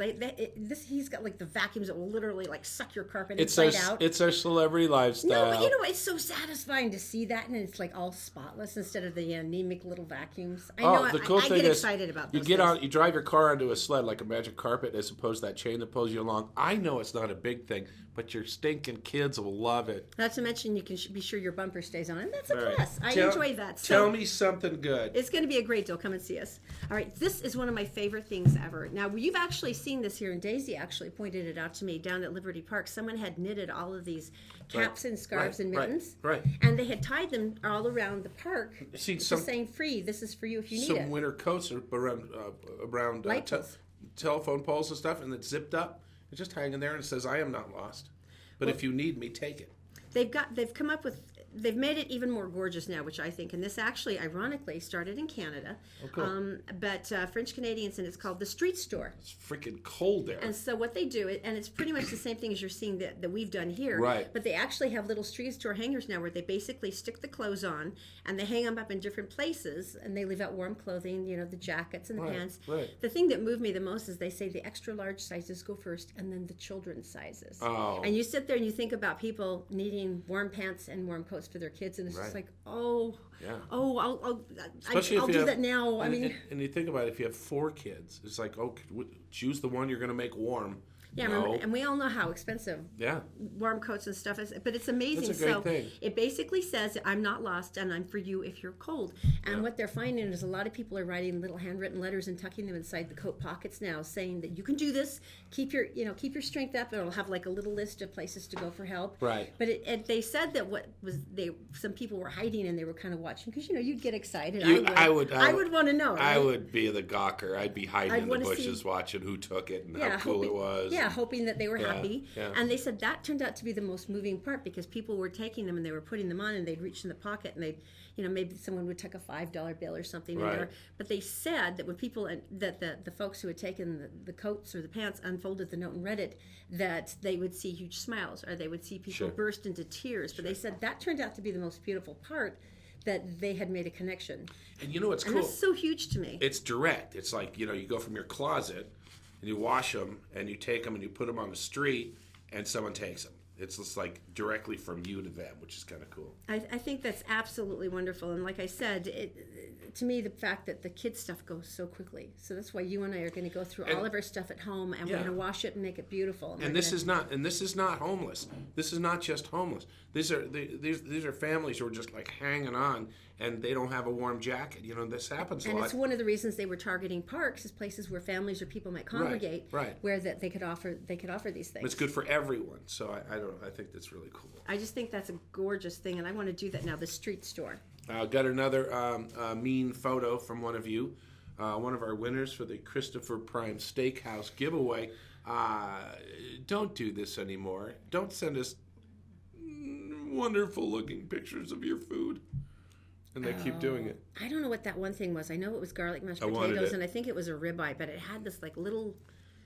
[SPEAKER 3] he's got like the vacuums that will literally like suck your carpet inside out.
[SPEAKER 1] It's our celebrity lifestyle.
[SPEAKER 3] No, but you know, it's so satisfying to see that, and it's like all spotless instead of the anemic little vacuums. I get excited about those
[SPEAKER 1] you drive your car onto a sled like a magic carpet as opposed to that chain that pulls you along. I know it's not a big thing, but your stinking kids will love it.
[SPEAKER 3] Not to mention you can be sure your bumper stays on, and that's a plus. I enjoy that.
[SPEAKER 1] Tell me something good.
[SPEAKER 3] It's going to be a great deal. Come and see us. All right, this is one of my favorite things ever. Now, you've actually seen this here, and Daisy actually pointed it out to me down at Liberty Park. Someone had knitted all of these caps and scarves and mittens, and they had tied them all around the park, just saying free. This is for you if you need it.
[SPEAKER 1] Some winter coats around telephone poles and stuff, and it's zipped up. It's just hanging there, and it says, "I am not lost, but if you need me, take it."
[SPEAKER 3] They've made it even more gorgeous now, which I think, and this actually, ironically, started in Canada, but French Canadians, and it's called the Street Store.
[SPEAKER 1] It's freaking cold there.
[SPEAKER 3] And so what they do, and it's pretty much the same thing as you're seeing that we've done here, but they actually have little Street Store hangers now where they basically stick the clothes on, and they hang them up in different places, and they leave out warm clothing, you know, the jackets and the pants. The thing that moved me the most is they say the extra large sizes go first, and then the children's sizes. And you sit there and you think about people needing warm pants and warm coats for their kids, and it's just like, I'll do that now.
[SPEAKER 1] And you think about it, if you have 4 kids, it's like, choose the one you're going to make warm.
[SPEAKER 3] Yeah, and we all know how expensive warm coats and stuff is, but it's amazing.
[SPEAKER 1] That's a great thing.
[SPEAKER 3] It basically says, I'm not lost, and I'm for you if you're cold. And what they're finding is a lot of people are writing little handwritten letters and tucking them inside the coat pockets now, saying that you can do this. Keep your strength up. It'll have like a little list of places to go for help. Right. But they said that some people were hiding and they were kind of watching because you'd get excited. I would want to know. Right?
[SPEAKER 1] I would be the gawker. I'd be hiding in the bushes watching who took it and how cool it was.
[SPEAKER 3] Yeah, hoping that they were happy. Yeah. And they said that turned out to be the most moving part because people were taking them and they were putting them on and they'd reach in the pocket and they'd, maybe someone would tuck a $5 bill or something in there. But they said that when people, that the folks who had taken the coats or the pants unfolded the note and read it, that they would see huge smiles or they would see people burst into tears. But they said that turned out to be the most beautiful part, that they had made a connection.
[SPEAKER 1] And you know what's cool?
[SPEAKER 3] And that's so huge to me.
[SPEAKER 1] It's direct. It's like, you go from your closet and you wash them, and you take them and you put them on the street, and someone takes them. It's just like directly from you to them, which is kind of cool.
[SPEAKER 3] I think that's absolutely wonderful. And like I said, to me, the fact that the kids' stuff goes so quickly. So that's why you and I are going to go through all of our stuff at home, and we're going to wash it and make it beautiful.
[SPEAKER 1] And this is not homeless. This is not just homeless. These are families who are just like hanging on, and they don't have a warm jacket. This happens a lot.
[SPEAKER 3] And it's one of the reasons they were targeting parks, is places where families or people might congregate, where that they could offer these things.
[SPEAKER 1] It's good for everyone. So I think that's really cool.
[SPEAKER 3] I just think that's a gorgeous thing, and I want to do that now. The Street Store.
[SPEAKER 1] Got another mean photo from one of you, one of our winners for the Christopher Prime Steakhouse giveaway. Don't do this anymore. Don't send us wonderful looking pictures of your food. And they keep doing it.
[SPEAKER 3] I don't know what that one thing was. I know it was garlic mashed potatoes, and I think it was a ribeye, but it had this like little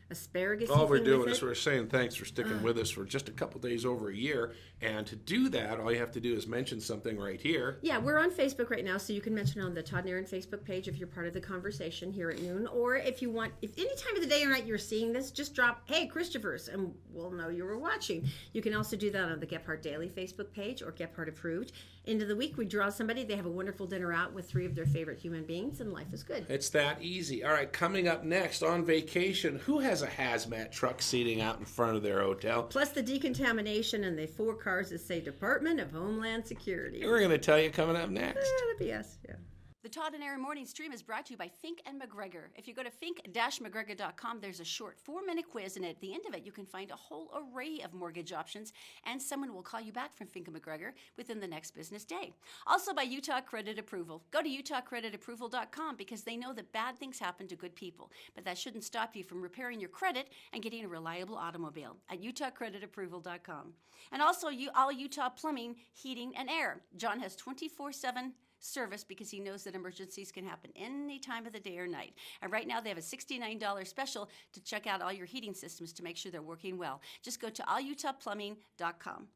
[SPEAKER 3] asparagus.
[SPEAKER 1] All we're doing is we're saying thanks for sticking with us for just a couple days over a year. And to do that, all you have to do is mention something right here.
[SPEAKER 3] Yeah, we're on Facebook right now, so you can mention on the Todd Erin Facebook page if you're part of the conversation here at noon. Or if you want, if any time of the day or night you're seeing this, just drop, "Hey, Christopher's," and we'll know you were watching. You can also do that on the Gephardt Daily Facebook page or Gephardt Approved. End of the week, we draw somebody. They have a wonderful dinner out with 3 of their favorite human beings, and life is good.
[SPEAKER 1] It's that easy. All right, coming up next, on vacation, who has a hazmat truck seating out in front of their hotel?
[SPEAKER 3] Plus the decontamination and the 4 cars that say Department of Homeland Security.
[SPEAKER 1] We're going to tell you coming up next.
[SPEAKER 3] That'd be us, yeah.
[SPEAKER 6] The Todd and Erin Morning Stream is brought to you by Fink and McGregor. If you go to fink-mcgregor.com, there's a short 4-minute quiz, and at the end of it, you can find a whole array of mortgage options, and someone will call you back from Fink and McGregor within the next business day. Also by Utah Credit Approval. Go to utahcreditapproval.com because they know that bad things happen to good people, but that shouldn't stop you from repairing your credit and getting a reliable automobile at utahcreditapproval.com. And also all Utah Plumbing, Heating, and Air. John has 24/7 service because he knows that emergencies can happen any time of the day or night. And right now they have a $69 special to check out all your heating systems to make sure they're working well. Just go to allutahplumbing.com.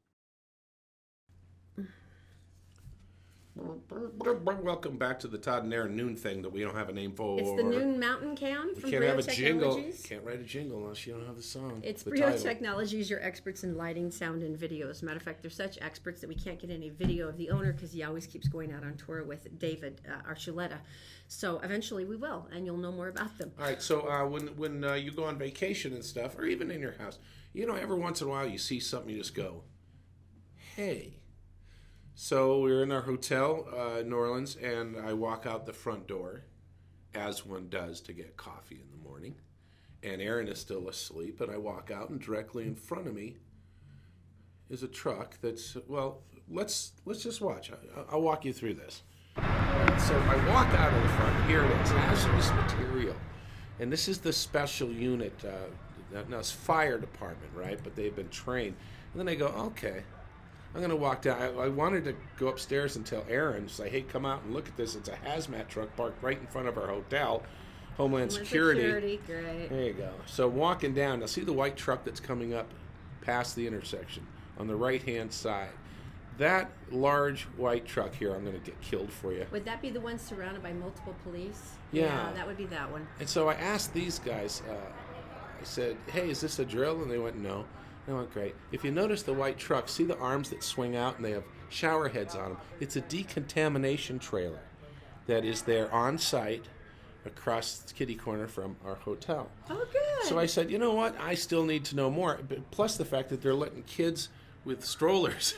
[SPEAKER 1] Welcome back to the Todd and Erin noon thing that we don't have a name for.
[SPEAKER 3] It's the Noon Mountain Cam
[SPEAKER 1] We
[SPEAKER 3] from
[SPEAKER 1] can't
[SPEAKER 3] Brio
[SPEAKER 1] have a jingle.
[SPEAKER 3] Technologies.
[SPEAKER 1] Can't write a jingle unless you don't have the song.
[SPEAKER 3] It's
[SPEAKER 1] the
[SPEAKER 3] Brio
[SPEAKER 1] title.
[SPEAKER 3] Technologies, your experts in lighting, sound, and video. As a matter of fact, they're such experts that we can't get any video of the owner because he always keeps going out on tour with David Archuleta. So eventually we will, and you'll know more about them.
[SPEAKER 1] All right, so when you go on vacation and stuff, or even in your house, every once in a while you see something, you just go, hey. So we're in our hotel in New Orleans, and I walk out the front door, as one does to get coffee in the morning. And Erin is still asleep, and I walk out, and directly in front of me is a truck that's, well, let's just watch. I'll walk you through this. So I walk out of the front, here it is, hazardous material. And this is the special unit, now it's fire department, right? But they've been trained. And then I go, okay. I'm going to walk down. I wanted to go upstairs and tell Erin, say, hey, come out and look at this. It's a hazmat truck parked right in front of our hotel, Homeland Security.
[SPEAKER 3] Great.
[SPEAKER 1] There you go. So walking down, now see the white truck that's coming up past the intersection on the right-hand side. That large white truck here, I'm going to get killed for you.
[SPEAKER 3] Would that be the one surrounded by multiple police?
[SPEAKER 1] Yeah.
[SPEAKER 3] That would be that one.
[SPEAKER 1] And so I asked these guys, I said, hey, is this a drill? And they went, no. I went, great. If you notice the white truck, see the arms that swing out and they have shower heads on them? It's a decontamination trailer that is there on site across the kitty corner from our hotel.
[SPEAKER 3] Oh, good.
[SPEAKER 1] So I said, you know what? I still need to know more. Plus the fact that they're letting kids with strollers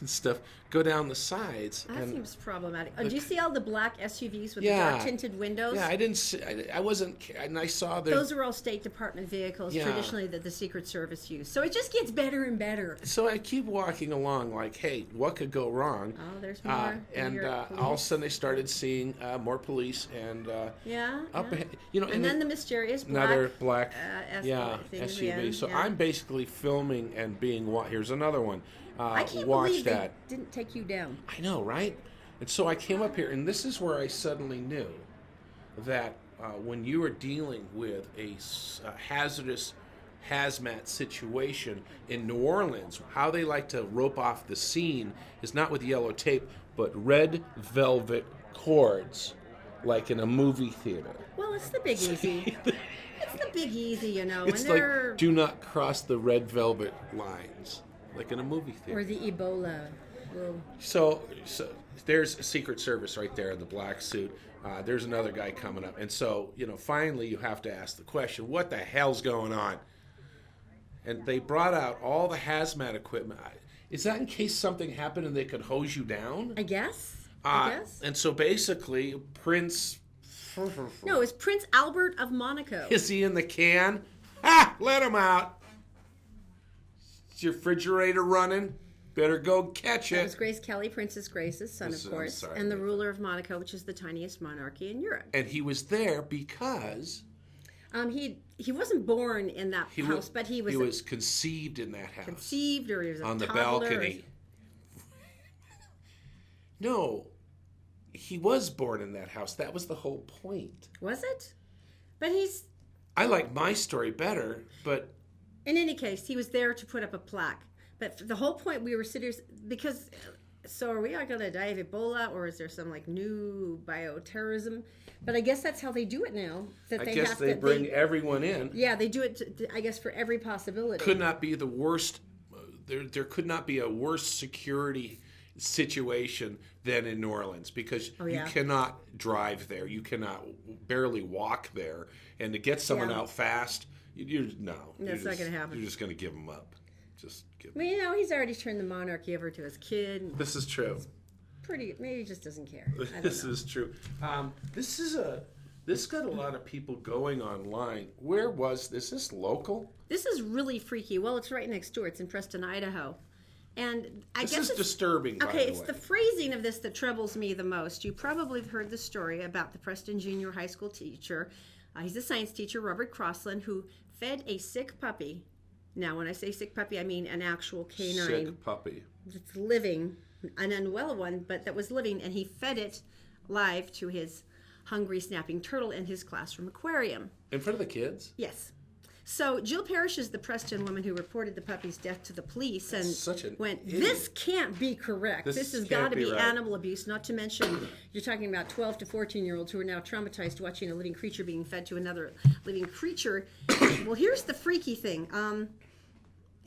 [SPEAKER 1] and stuff go down the sides.
[SPEAKER 3] That seems problematic. Oh, do you see all the black SUVs with
[SPEAKER 1] Yeah.
[SPEAKER 3] the dark tinted windows?
[SPEAKER 1] Yeah, I didn't see, I wasn't, and I saw their...
[SPEAKER 3] Those are all State Department vehicles,
[SPEAKER 1] Yeah.
[SPEAKER 3] traditionally that the Secret Service used. So it just gets better and better.
[SPEAKER 1] So I keep walking along like, hey, what could go wrong?
[SPEAKER 3] Oh, there's more.
[SPEAKER 1] And all of a sudden I started seeing more police and
[SPEAKER 3] Yeah.
[SPEAKER 1] up
[SPEAKER 3] yeah.
[SPEAKER 1] ahead.
[SPEAKER 3] And then the mysterious black
[SPEAKER 1] another black
[SPEAKER 3] things
[SPEAKER 1] SUV.
[SPEAKER 3] again,
[SPEAKER 1] So
[SPEAKER 3] yeah.
[SPEAKER 1] I'm basically filming and being here's another one.
[SPEAKER 3] I can't
[SPEAKER 1] watch
[SPEAKER 3] believe
[SPEAKER 1] that.
[SPEAKER 3] they didn't take you down.
[SPEAKER 1] I know, right? And so I came up here, and this is where I suddenly knew that when you are dealing with a hazardous hazmat situation in New Orleans, how they like to rope off the scene is not with yellow tape, but red velvet cords, like in a movie theater.
[SPEAKER 3] Well, it's the Big Easy. It's the Big Easy, you know.
[SPEAKER 1] It's
[SPEAKER 3] and
[SPEAKER 1] like,
[SPEAKER 3] they're
[SPEAKER 1] do not cross the red velvet lines, like in a movie theater.
[SPEAKER 3] or the Ebola. Well,
[SPEAKER 1] So there's a Secret Service right there in the black suit. There's another guy coming up. And so, finally you have to ask the question, what the hell's going on? And they brought out all the hazmat equipment. Is that in case something happened and they could hose you down?
[SPEAKER 3] I guess.
[SPEAKER 1] And so basically, Prince...
[SPEAKER 3] No, it's Prince Albert of Monaco.
[SPEAKER 1] Is he in the can? Let him out. Is your refrigerator running? Better go catch
[SPEAKER 3] That was
[SPEAKER 1] it.
[SPEAKER 3] Grace Kelly, Princess Grace's son,
[SPEAKER 1] I'm
[SPEAKER 3] of course,
[SPEAKER 1] sorry.
[SPEAKER 3] and the ruler of Monaco, which is the tiniest monarchy in Europe.
[SPEAKER 1] And he was there because...
[SPEAKER 3] He wasn't born in that house, but he was
[SPEAKER 1] conceived in that house.
[SPEAKER 3] conceived, or he was a
[SPEAKER 1] on the
[SPEAKER 3] toddler,
[SPEAKER 1] balcony. No, he was born in that house. That was the whole point.
[SPEAKER 3] Was it? But
[SPEAKER 1] I like my story better, but
[SPEAKER 3] in any case, he was there to put up a plaque. But the whole point, we were sitting because. So are we all going to die of Ebola, or is there some new bioterrorism? But I guess that's how they do it now. That
[SPEAKER 1] I
[SPEAKER 3] they
[SPEAKER 1] guess
[SPEAKER 3] have
[SPEAKER 1] they
[SPEAKER 3] to
[SPEAKER 1] bring everyone in.
[SPEAKER 3] Yeah, they do it. I guess for every possibility.
[SPEAKER 1] Could not be the worst. There could not be a worse security situation than in New Orleans because you cannot drive there. You cannot barely walk there, and to get someone out fast, that's not going to happen. You're just going to give them up. Just give.
[SPEAKER 3] Well, he's already turned the monarchy over to his kid.
[SPEAKER 1] This is true.
[SPEAKER 3] pretty. Maybe he just doesn't care. I don't
[SPEAKER 1] This
[SPEAKER 3] know.
[SPEAKER 1] is true. This got a lot of people going online. Where was this? Is this local?
[SPEAKER 3] This is really freaky. Well, it's right next door. It's in Preston, Idaho. And I
[SPEAKER 1] This
[SPEAKER 3] guess
[SPEAKER 1] is
[SPEAKER 3] it's
[SPEAKER 1] disturbing, by
[SPEAKER 3] okay,
[SPEAKER 1] the
[SPEAKER 3] it's
[SPEAKER 1] way.
[SPEAKER 3] the phrasing of this that troubles me the most. You probably have heard the story about the Preston Junior High School teacher. He's a science teacher, Robert Crossland, who fed a sick puppy. Now, when I say sick puppy, I mean an actual canine
[SPEAKER 1] Sick puppy.
[SPEAKER 3] that's living, an unwell one, but that was living, and he fed it live to his hungry snapping turtle in his classroom aquarium.
[SPEAKER 1] In front of the kids?
[SPEAKER 3] Yes. So Jill Parrish is the Preston woman who reported the puppy's death to the police and
[SPEAKER 1] Such an
[SPEAKER 3] went,
[SPEAKER 1] idiot.
[SPEAKER 3] this can't be correct.
[SPEAKER 1] This
[SPEAKER 3] This has
[SPEAKER 1] can't
[SPEAKER 3] got to
[SPEAKER 1] be
[SPEAKER 3] be
[SPEAKER 1] right."
[SPEAKER 3] animal abuse, not to mention you're talking about 12 to 14-year-olds who are now traumatized watching a living creature being fed to another living creature. Well, here's the freaky thing.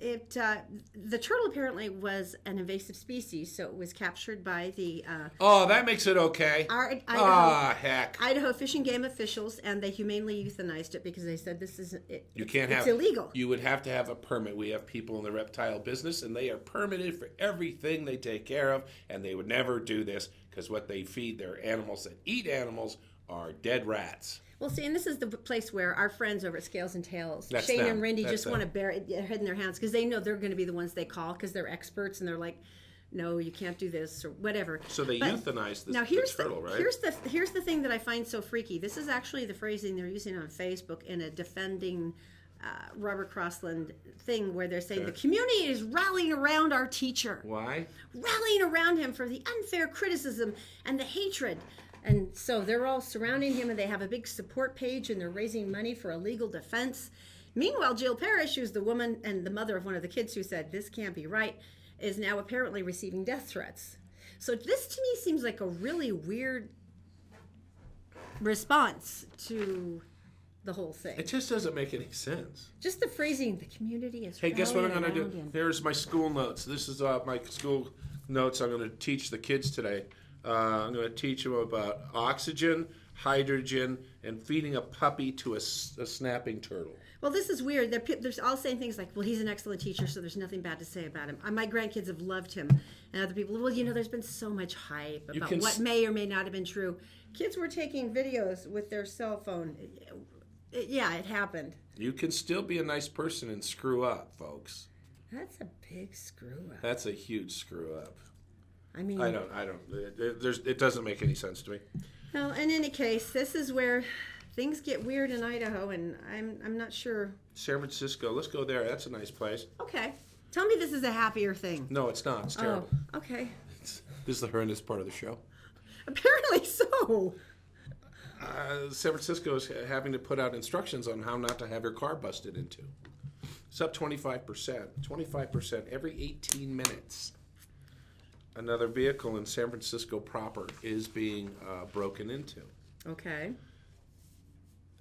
[SPEAKER 3] The turtle apparently was an invasive species, so it was captured by the
[SPEAKER 1] Oh, that makes it okay. Heck.
[SPEAKER 3] Idaho Fish and Game officials, and they humanely euthanized it because they said this is
[SPEAKER 1] You can't
[SPEAKER 3] it's
[SPEAKER 1] have
[SPEAKER 3] illegal.
[SPEAKER 1] You would have to have a permit. We have people in the reptile business, and they are permitted for everything they take care of, and they would never do this because what they feed their animals that eat animals are dead rats.
[SPEAKER 3] Well, see, and this is the place where our friends over at Scales and Tails,
[SPEAKER 1] That's
[SPEAKER 3] Shane
[SPEAKER 1] them.
[SPEAKER 3] and Rindy,
[SPEAKER 1] That's
[SPEAKER 3] just want to
[SPEAKER 1] them.
[SPEAKER 3] bury their head in their hands because they know they're going to be the ones they call because they're experts and they're like, no, you can't do this or whatever.
[SPEAKER 1] So they
[SPEAKER 3] But
[SPEAKER 1] euthanize
[SPEAKER 3] now
[SPEAKER 1] the
[SPEAKER 3] here's
[SPEAKER 1] turtle, right?
[SPEAKER 3] Here's the thing that I find so freaky. This is actually the phrasing they're using on Facebook in a defending Robert Crossland thing where they're saying the community is rallying around our teacher.
[SPEAKER 1] Why?
[SPEAKER 3] Rallying around him for the unfair criticism and the hatred. And so they're all surrounding him and they have a big support page and they're raising money for a legal defense. Meanwhile, Jill Parrish, who's the woman and the mother of one of the kids who said this can't be right, is now apparently receiving death threats. So this to me seems like a really weird response to the whole thing.
[SPEAKER 1] It just doesn't make any sense.
[SPEAKER 3] Just the phrasing, the community is
[SPEAKER 1] Hey, guess what I'm
[SPEAKER 3] rallying
[SPEAKER 1] going to
[SPEAKER 3] around
[SPEAKER 1] do?
[SPEAKER 3] him.
[SPEAKER 1] Here's my school notes. This is my school notes I'm going to teach the kids today. I'm going to teach them about oxygen, hydrogen, and feeding a puppy to a snapping turtle.
[SPEAKER 3] Well, this is weird. They're all saying things like, well, he's an excellent teacher, so there's nothing bad to say about him. My grandkids have loved him. And other people, well, there's been so much hype about what may or may not have been true. Kids were taking videos with their cell phone. Yeah, it happened.
[SPEAKER 1] You can still be a nice person and screw up, folks.
[SPEAKER 3] That's a big screw up.
[SPEAKER 1] That's a huge screw up.
[SPEAKER 3] I mean,
[SPEAKER 1] I don't. It doesn't make any sense to me.
[SPEAKER 3] Well, in any case, this is where things get weird in Idaho, and I'm not sure.
[SPEAKER 1] San Francisco. Let's go there. That's a nice place.
[SPEAKER 3] Okay, tell me this is a happier thing.
[SPEAKER 1] No, it's not. It's terrible.
[SPEAKER 3] Oh, okay.
[SPEAKER 1] This is the horrendous part of the show.
[SPEAKER 3] Apparently so.
[SPEAKER 1] San Francisco is having to put out instructions on how not to have your car busted into. It's up 25%. 25% every 18 minutes. Another vehicle in San Francisco proper is being broken into.
[SPEAKER 3] Okay.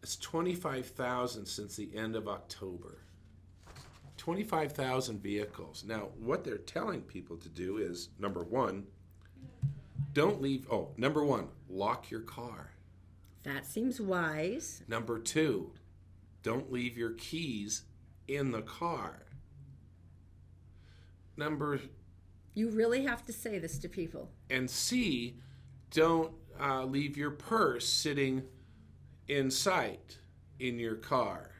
[SPEAKER 1] It's 25,000 since the end of October. 25,000 vehicles. Now, what they're telling people to do is, number one, lock your car.
[SPEAKER 3] That seems wise.
[SPEAKER 1] Number two, don't leave your keys in the car.
[SPEAKER 3] You really have to say this to people.
[SPEAKER 1] And C, don't leave your purse sitting in sight in your car.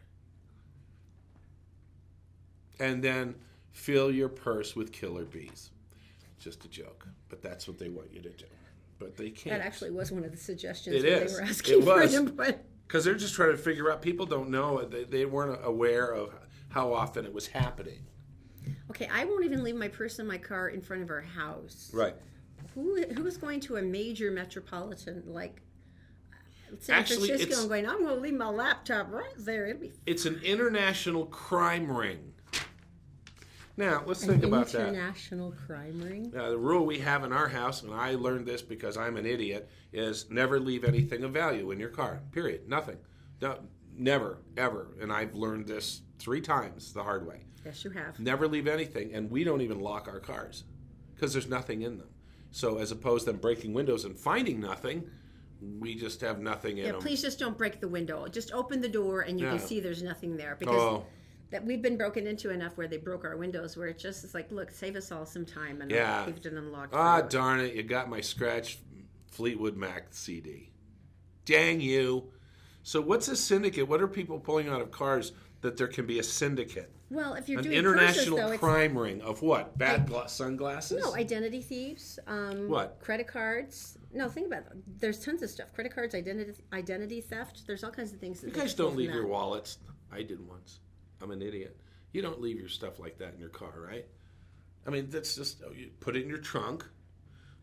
[SPEAKER 1] And then fill your purse with killer bees. Just a joke, but that's what they want you to do. But they can't.
[SPEAKER 3] That actually was one of the suggestions
[SPEAKER 1] It
[SPEAKER 3] when
[SPEAKER 1] is.
[SPEAKER 3] they were asking
[SPEAKER 1] It
[SPEAKER 3] for
[SPEAKER 1] was.
[SPEAKER 3] input.
[SPEAKER 1] Because they're just trying to figure out, people don't know, they weren't aware of how often it was happening.
[SPEAKER 3] Okay, I won't even leave my purse in my car in front of our house.
[SPEAKER 1] Right.
[SPEAKER 3] Who is going to a major metropolitan like San
[SPEAKER 1] Actually,
[SPEAKER 3] Francisco and going, I'm going to leave my laptop right there. It'll be
[SPEAKER 1] It's an international crime ring. Now, let's think about that.
[SPEAKER 3] international crime ring.
[SPEAKER 1] The rule we have in our house, and I learned this because I'm an idiot, is never leave anything of value in your car. Period. Nothing. No, never, ever. And I've learned this 3 times the hard way.
[SPEAKER 3] Yes, you have.
[SPEAKER 1] Never leave anything, and we don't even lock our cars because there's nothing in them. So as opposed to them breaking windows and finding nothing, we just have nothing in
[SPEAKER 3] Yeah,
[SPEAKER 1] them.
[SPEAKER 3] please just don't break the window. Just open the door and you can
[SPEAKER 1] Yeah.
[SPEAKER 3] see there's nothing there because
[SPEAKER 1] Oh,
[SPEAKER 3] that we've been broken into enough where they broke our windows, where it just is like, look, save us all some time, and
[SPEAKER 1] Yeah.
[SPEAKER 3] leave it unlocked.
[SPEAKER 1] Ah,
[SPEAKER 3] for you.
[SPEAKER 1] darn it! You got my scratched Fleetwood Mac CD. Dang you! So what's a syndicate? What are people pulling out of cars that there can be a syndicate?
[SPEAKER 3] Well, if you're
[SPEAKER 1] An
[SPEAKER 3] doing
[SPEAKER 1] international
[SPEAKER 3] purses, though,
[SPEAKER 1] crime ring of what? Sunglasses?
[SPEAKER 3] no identity thieves.
[SPEAKER 1] What?
[SPEAKER 3] Credit cards. No, think about it. There's tons of stuff. Credit cards, identity theft. There's all kinds of things.
[SPEAKER 1] You guys don't leave your wallets. I did once. I'm an idiot. You don't leave your stuff like that in your car, right? I mean, that's just, you put it in your trunk.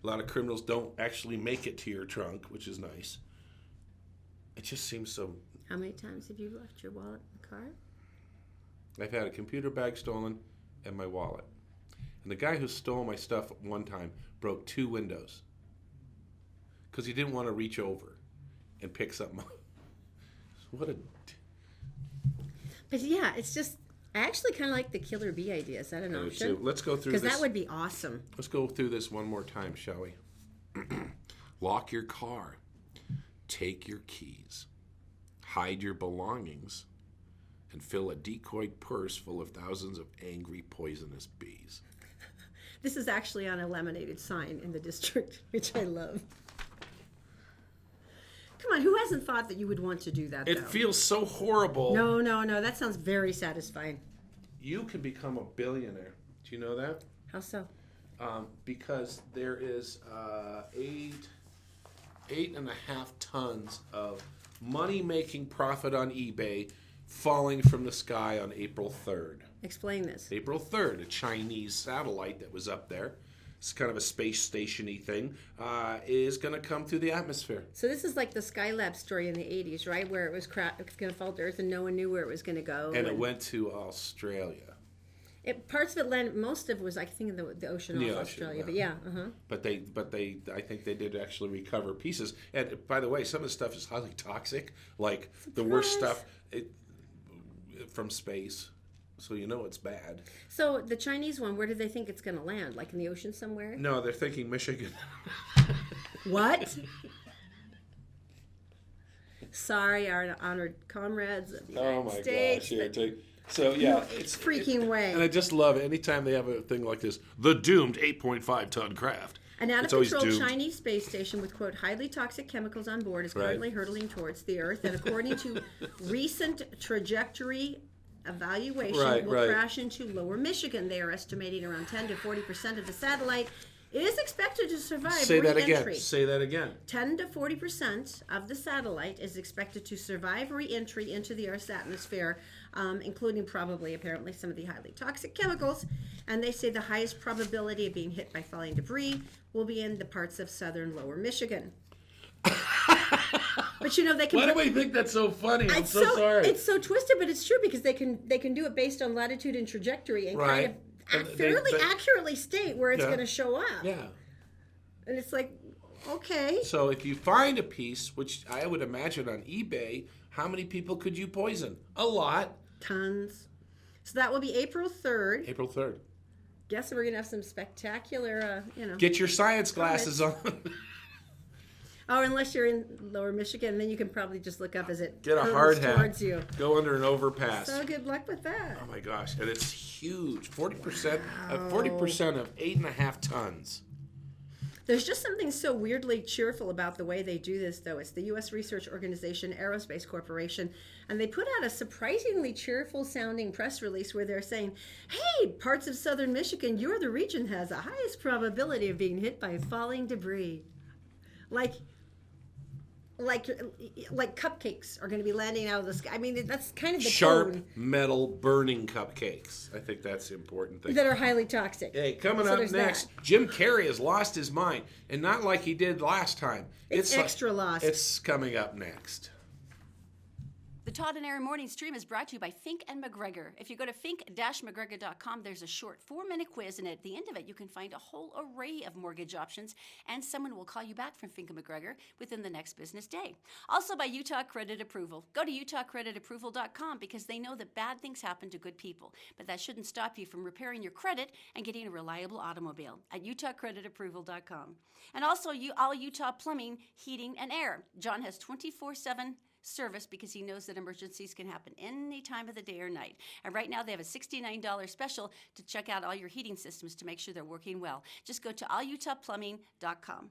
[SPEAKER 1] A lot of criminals don't actually make it to your trunk, which is nice. It just seems so...
[SPEAKER 3] How many times have you left your wallet in the car?
[SPEAKER 1] I've had a computer bag stolen and my wallet. And the guy who stole my stuff one time broke 2 windows because he didn't want to reach over and pick something up. What a...
[SPEAKER 3] But yeah, it's just, I actually kind of like the killer bee idea. Is that an option?
[SPEAKER 1] Let's go through
[SPEAKER 3] Because
[SPEAKER 1] this.
[SPEAKER 3] that would be awesome.
[SPEAKER 1] Let's go through this one more time, shall we? Lock your car. Take your keys. Hide your belongings. And fill a decoy purse full of thousands of angry, poisonous bees.
[SPEAKER 3] This is actually on a laminated sign in the district, which I love. Come on, who hasn't thought that you would want to do that,
[SPEAKER 1] It
[SPEAKER 3] though?
[SPEAKER 1] feels so horrible.
[SPEAKER 3] No, that sounds very satisfying.
[SPEAKER 1] You can become a billionaire. Do you know that?
[SPEAKER 3] How so?
[SPEAKER 1] Because there is 8.5 tons of money-making profit on eBay falling from the sky on April 3rd.
[SPEAKER 3] Explain this.
[SPEAKER 1] April 3rd, a Chinese satellite that was up there, it's kind of a space station-y thing, is going to come through the atmosphere.
[SPEAKER 3] So this is like the Skylab story in the 80s, right? Where it was going to fall to Earth and no one knew where it was going to go.
[SPEAKER 1] And it went to Australia.
[SPEAKER 3] Parts of it landed, most of it was, I think, in the ocean
[SPEAKER 1] The
[SPEAKER 3] off
[SPEAKER 1] ocean,
[SPEAKER 3] Australia.
[SPEAKER 1] yeah.
[SPEAKER 3] But yeah, uh-huh.
[SPEAKER 1] But they, I think they did actually recover pieces. And by the way, some of the stuff is highly toxic, like the worst stuff from space. So you know it's bad.
[SPEAKER 3] So the Chinese one, where do they think it's going to land? Like in the ocean somewhere?
[SPEAKER 1] No, they're thinking Michigan.
[SPEAKER 3] What? Sorry, our honored comrades of the United States.
[SPEAKER 1] Here,
[SPEAKER 3] but
[SPEAKER 1] so yeah,
[SPEAKER 3] no freaking way.
[SPEAKER 1] And I just love it. Anytime they have a thing like this, the doomed 8.5 ton craft.
[SPEAKER 3] An
[SPEAKER 1] It's always
[SPEAKER 3] out-of-control
[SPEAKER 1] doomed.
[SPEAKER 3] Chinese space station with, quote, highly toxic chemicals on board is currently hurtling towards the Earth, and according to recent trajectory evaluation, will crash into lower Michigan. They are estimating around 10 to 40% of the satellite is expected to survive
[SPEAKER 1] Say that
[SPEAKER 3] re-entry.
[SPEAKER 1] again. Say that again.
[SPEAKER 3] 10 to 40% of the satellite is expected to survive re-entry into the Earth's atmosphere, including probably, apparently, some of the highly toxic chemicals. And they say the highest probability of being hit by falling debris will be in the parts of southern lower Michigan. But you know they can.
[SPEAKER 1] Why do I think that's so funny? I'm so sorry.
[SPEAKER 3] It's so twisted, but it's true because they can do it based on latitude and trajectory and kind of fairly accurately state where it's going to show up.
[SPEAKER 1] Yeah.
[SPEAKER 3] And it's like, okay.
[SPEAKER 1] So if you find a piece, which I would imagine on eBay, how many people could you poison? A lot.
[SPEAKER 3] Tons. So that will be April 3rd.
[SPEAKER 1] April 3rd.
[SPEAKER 3] Guess we're going to have some spectacular,
[SPEAKER 1] Get your science glasses on.
[SPEAKER 3] Oh, unless you're in lower Michigan, then you can probably just look up as it
[SPEAKER 1] Get a
[SPEAKER 3] hurtles
[SPEAKER 1] hard hat.
[SPEAKER 3] towards you.
[SPEAKER 1] Go under an overpass.
[SPEAKER 3] So good luck with that.
[SPEAKER 1] Oh my gosh. And it's huge. 40% of 8.5 tons.
[SPEAKER 3] There's just something so weirdly cheerful about the way they do this, though. It's the U.S. research organization Aerospace Corporation, and they put out a surprisingly cheerful-sounding press release where they're saying, hey, parts of southern Michigan, you're the region has the highest probability of being hit by falling debris. Like cupcakes are going to be landing out of the sky. I mean, that's kind of the
[SPEAKER 1] Sharp
[SPEAKER 3] tone.
[SPEAKER 1] metal burning cupcakes. I think that's the important thing.
[SPEAKER 3] That are highly toxic.
[SPEAKER 1] Hey, coming
[SPEAKER 3] So
[SPEAKER 1] up
[SPEAKER 3] there's
[SPEAKER 1] next,
[SPEAKER 3] that.
[SPEAKER 1] Jim Carrey has lost his mind, and not like he did last time.
[SPEAKER 3] It's extra lost.
[SPEAKER 1] It's coming up next.
[SPEAKER 6] The Todd and Erin Morning Stream is brought to you by Fink and McGregor. If you go to fink-mcgregor.com, there's a short 4-minute quiz, and at the end of it, you can find a whole array of mortgage options, and someone will call you back from Fink and McGregor within the next business day. Also by Utah Credit Approval. Go to utahcreditapproval.com because they know that bad things happen to good people, but that shouldn't stop you from repairing your credit and getting a reliable automobile at utahcreditapproval.com. And also all Utah Plumbing, Heating, and Air. John has 24/7 service because he knows that emergencies can happen any time of the day or night. And right now they have a $69 special to check out all your heating systems to make sure they're working well. Just go to allutahplumbing.com.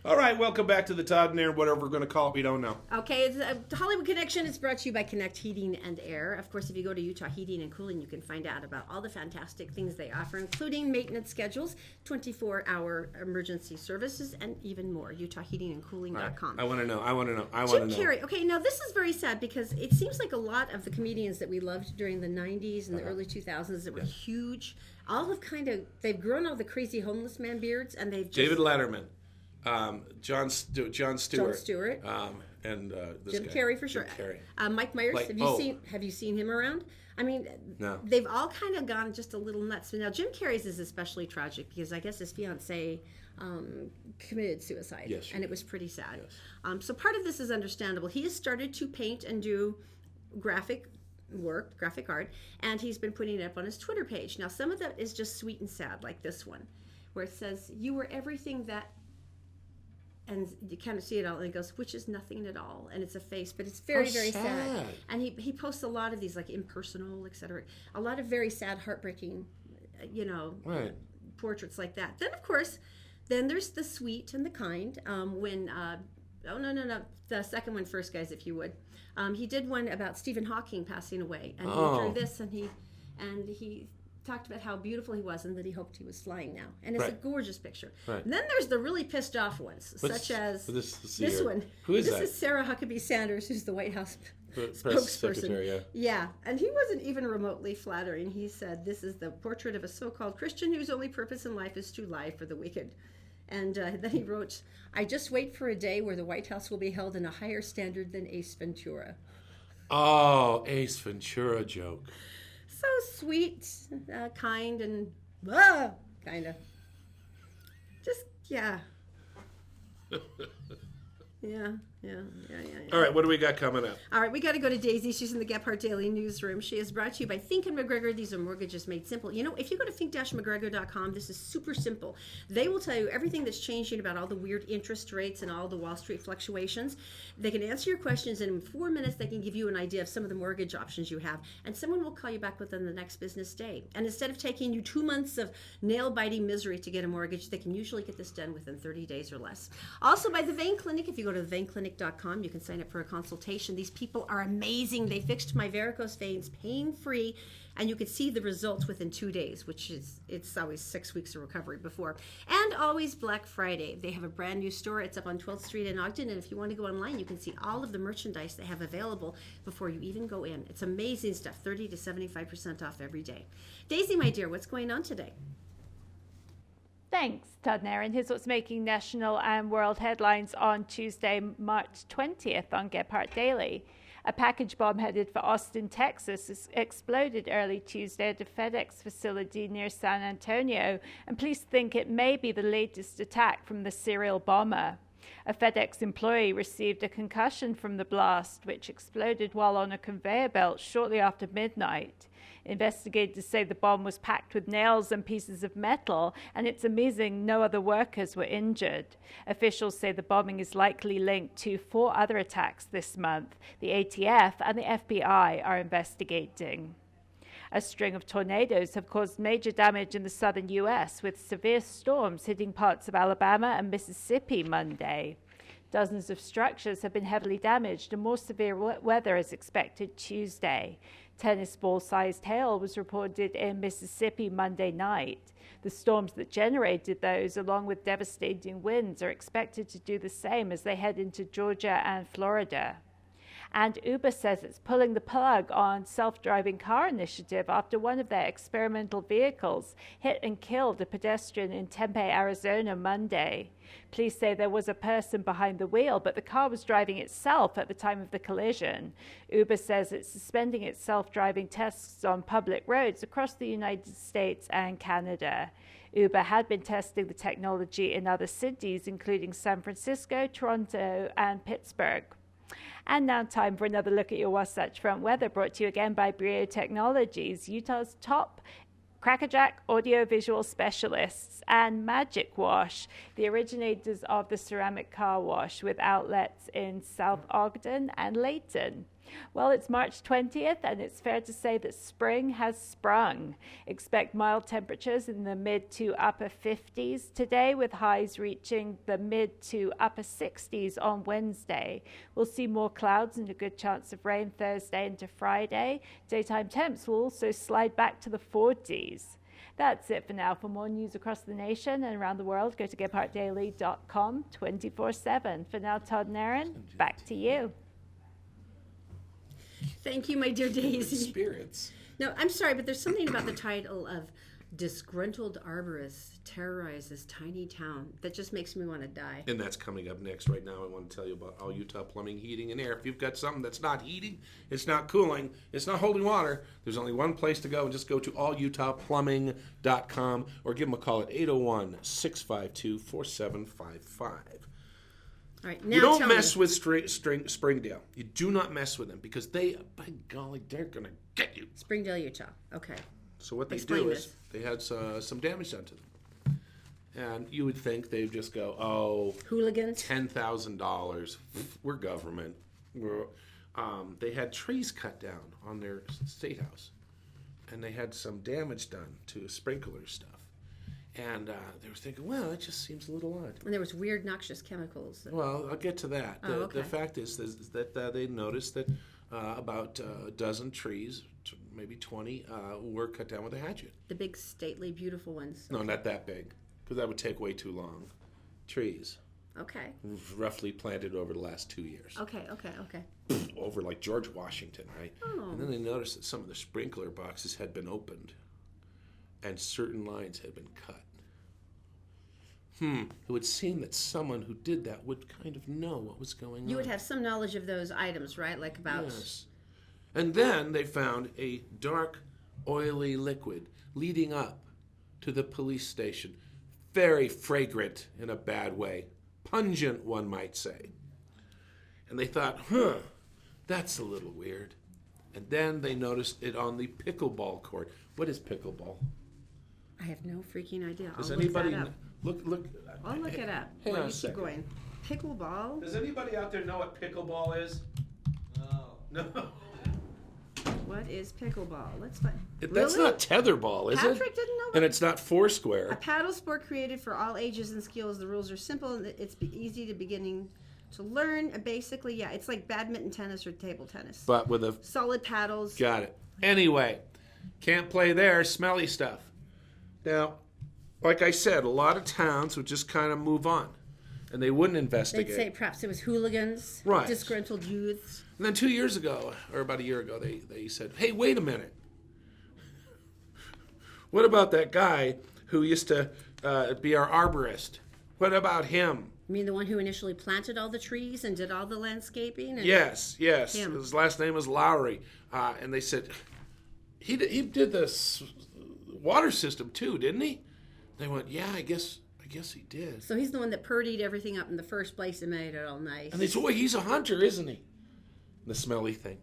[SPEAKER 1] All right, welcome back to the Todd and Erin, whatever we're going to call it, we don't know.
[SPEAKER 3] Okay, it's Hollywood Connection is brought to you by Connect Heating and Air. Of course, if you go to Utah Heating and Cooling, you can find out about all the fantastic things they offer, including maintenance schedules, 24-hour emergency services, and even more. UtahHeatingandCooling.com.
[SPEAKER 1] I want to know.
[SPEAKER 3] Jim Carrey. Okay, now this is very sad because it seems like a lot of the comedians that we loved during the 90s and the early 2000s that were huge, all have they've grown all the crazy homeless man beards, and they've just...
[SPEAKER 1] David Letterman. Jon Stewart. And this
[SPEAKER 3] Jim
[SPEAKER 1] guy.
[SPEAKER 3] Carrey for sure.
[SPEAKER 1] Jim Carrey.
[SPEAKER 3] Mike Myers. Have you seen him around? I mean,
[SPEAKER 1] no.
[SPEAKER 3] They've all kind of gone just a little nuts. Now Jim Carrey's is especially tragic because I guess his fiancée committed suicide,
[SPEAKER 1] yes,
[SPEAKER 3] and it was pretty sad. Yes. So part of this is understandable. He has started to paint and do graphic art, and he's been putting it up on his Twitter page. Now some of that is just sweet and sad, like this one, where it says, "You were everything that." And you kind of see it all, and it goes, which is nothing at all, and it's a face, but it's very, very sad. And he posts a lot of these, like impersonal, etc. A lot of very sad, heartbreaking, portraits like that. Then, of course, there's the sweet and the kind. The second one first, guys, if you would. He did one about Stephen Hawking passing away, and he drew this, and he talked about how beautiful he was and that he hoped he was flying now. And it's a gorgeous picture. Right. And then there's the really pissed off ones, such as this one.
[SPEAKER 1] Who is that?
[SPEAKER 3] This is Sarah Huckabee Sanders, who's the White House spokesperson. Yeah, and he wasn't even remotely flattering. He said, "This is the portrait of a so-called Christian whose only purpose in life is to lie for the wicked." And then he wrote, "I just wait for a day where the White House will be held in a higher standard than Ace Ventura."
[SPEAKER 1] Oh, Ace Ventura joke.
[SPEAKER 3] So sweet, kind, and kind of. Just, yeah. Yeah.
[SPEAKER 1] All right, what do we got coming up?
[SPEAKER 3] All right, we got to go to Daisy. She's in the Gephardt Daily Newsroom. She is brought to you by Fink and McGregor. These are mortgages made simple. You know, if you go to fink-mcgregor.com, this is super simple. They will tell you everything that's changing about all the weird interest rates and all the Wall Street fluctuations. They can answer your questions, and in 4 minutes, they can give you an idea of some of the mortgage options you have, and someone will call you back within the next business day. And instead of taking you 2 months of nail-biting misery to get a mortgage, they can usually get this done within 30 days or less. Also, by the Vein Clinic, if you go to theveinclinic.com, you can sign up for a consultation. These people are amazing. They fixed my varicose veins pain-free, and you could see the results within 2 days, it's always 6 weeks of recovery before. And always Black Friday. They have a brand new store. It's up on 12th Street in Ogden, and if you want to go online, you can see all of the merchandise they have available before you even go in. It's amazing stuff, 30 to 75% off every day. Daisy, my dear, what's going on today?
[SPEAKER 5] Thanks, Todd Erin. Here's what's making national and world headlines on Tuesday, March 20th on Gephardt Daily. A package bomb headed for Austin, Texas exploded early Tuesday at a FedEx facility near San Antonio, and police think it may be the latest attack from the serial bomber. A FedEx employee received a concussion from the blast, which exploded while on a conveyor belt shortly after midnight. Investigators say the bomb was packed with nails and pieces of metal, and it's amazing no other workers were injured. Officials say the bombing is likely linked to 4 other attacks this month. The ATF and the FBI are investigating. A string of tornadoes have caused major damage in the southern U.S., with severe storms hitting parts of Alabama and Mississippi Monday. Dozens of structures have been heavily damaged, and more severe weather is expected Tuesday. Tennis ball-sized hail was reported in Mississippi Monday night. The storms that generated those, along with devastating winds, are expected to do the same as they head into Georgia and Florida. And Uber says it's pulling the plug on self-driving car initiative after one of their experimental vehicles hit and killed a pedestrian in Tempe, Arizona Monday. Police say there was a person behind the wheel, but the car was driving itself at the time of the collision. Uber says it's suspending its self-driving tests on public roads across the United States and Canada. Uber had been testing the technology in other cities, including San Francisco, Toronto, and Pittsburgh. And now time for another look at your Wasatch Front weather, brought to you again by Brio Technologies, Utah's top crackerjack audio-visual specialists, and Magic Wash, the originators of the ceramic car wash with outlets in South Ogden and Layton. Well, it's March 20th, and it's fair to say that spring has sprung. Expect mild temperatures in the mid to upper 50s today, with highs reaching the mid to upper 60s on Wednesday. We'll see more clouds and a good chance of rain Thursday into Friday. Daytime temps will also slide back to the 40s. That's it for now. For more news across the nation and around the world, go to GephartDaily.com 24/7. For now, Todd Erin, back to you.
[SPEAKER 3] Thank you, my dear Daisy.
[SPEAKER 1] Spirits.
[SPEAKER 3] No, I'm sorry, but there's something about the title of Disgruntled Arborist Terrorizes Tiny Town that just makes me want to die.
[SPEAKER 1] And that's coming up next. Right now, I want to tell you about all Utah plumbing, heating, and air. If you've got something that's not heating, it's not cooling, it's not holding water, there's only one place to go, and just go to allutahplumbing.com or give them a call at 801-652-4755.
[SPEAKER 3] All right, now
[SPEAKER 1] You don't
[SPEAKER 3] tell
[SPEAKER 1] mess
[SPEAKER 3] me.
[SPEAKER 1] with Springdale. You do not mess with them because they, by golly, they're going to get you.
[SPEAKER 3] Springdale, Utah. Okay.
[SPEAKER 1] So what they
[SPEAKER 3] Explain
[SPEAKER 1] do
[SPEAKER 3] this.
[SPEAKER 1] is they had some damage done to them. And you would think they'd just go, oh,
[SPEAKER 3] Hooligans.
[SPEAKER 1] $10,000. We're government. They had trees cut down on their state house. And they had some damage done to sprinkler stuff. And they were thinking, well, it just seems a little odd.
[SPEAKER 3] And there was weird, noxious chemicals.
[SPEAKER 1] Well, I'll get to that.
[SPEAKER 3] Oh, okay.
[SPEAKER 1] The fact is that they noticed that about a dozen trees, maybe 20, were cut down with a hatchet.
[SPEAKER 3] The big, stately, beautiful ones.
[SPEAKER 1] No, not that big, because that would take way too long. Trees,
[SPEAKER 3] Okay.
[SPEAKER 1] roughly planted over the last 2 years.
[SPEAKER 3] Okay.
[SPEAKER 1] Over like George Washington, right?
[SPEAKER 3] Oh.
[SPEAKER 1] And then they noticed that some of the sprinkler boxes had been opened and certain lines had been cut. It would seem that someone who did that would kind of know what was going on.
[SPEAKER 3] You would have some knowledge of those items, right? Like about...
[SPEAKER 1] Yes. And then they found a dark, oily liquid leading up to the police station. Very fragrant in a bad way. Pungent, one might say. And they thought, that's a little weird. And then they noticed it on the pickleball court. What is pickleball?
[SPEAKER 3] I have no freaking idea.
[SPEAKER 1] Does
[SPEAKER 3] I'll
[SPEAKER 1] anybody
[SPEAKER 3] look that up.
[SPEAKER 1] look?
[SPEAKER 3] I'll look it up.
[SPEAKER 1] Hang
[SPEAKER 3] While
[SPEAKER 1] on
[SPEAKER 3] you
[SPEAKER 1] a
[SPEAKER 3] keep
[SPEAKER 1] second.
[SPEAKER 3] going. Pickleball?
[SPEAKER 1] Does anybody out there know what pickleball is? No.
[SPEAKER 3] What is pickleball? Let's find.
[SPEAKER 1] That's
[SPEAKER 3] Really?
[SPEAKER 1] not tetherball, is it?
[SPEAKER 3] Patrick didn't know that.
[SPEAKER 1] And it's not
[SPEAKER 3] A
[SPEAKER 1] foursquare.
[SPEAKER 3] paddle sport created for all ages and skills. The rules are simple and it's easy to beginning to learn. Basically, yeah, it's like badminton, tennis, or table tennis.
[SPEAKER 1] But with a
[SPEAKER 3] Solid paddles.
[SPEAKER 1] got it. Anyway, can't play there. Smelly stuff. Now, like I said, a lot of towns would just kind of move on, and they wouldn't
[SPEAKER 3] They'd
[SPEAKER 1] investigate.
[SPEAKER 3] say perhaps it was hooligans,
[SPEAKER 1] Right.
[SPEAKER 3] disgruntled youths.
[SPEAKER 1] And then 2 years ago, or about a year ago, they said, hey, wait a minute. What about that guy who used to be our arborist? What about him?
[SPEAKER 3] You mean the one who initially planted all the trees and did all the landscaping? And
[SPEAKER 1] Yes.
[SPEAKER 3] Him.
[SPEAKER 1] His last name was Lowry. And they said, he did the water system too, didn't he? They went, yeah, I guess he did.
[SPEAKER 3] So he's the one that purdied everything up in the first place and made it all nice.
[SPEAKER 1] And they said, well, he's a hunter, isn't he? The smelly thing.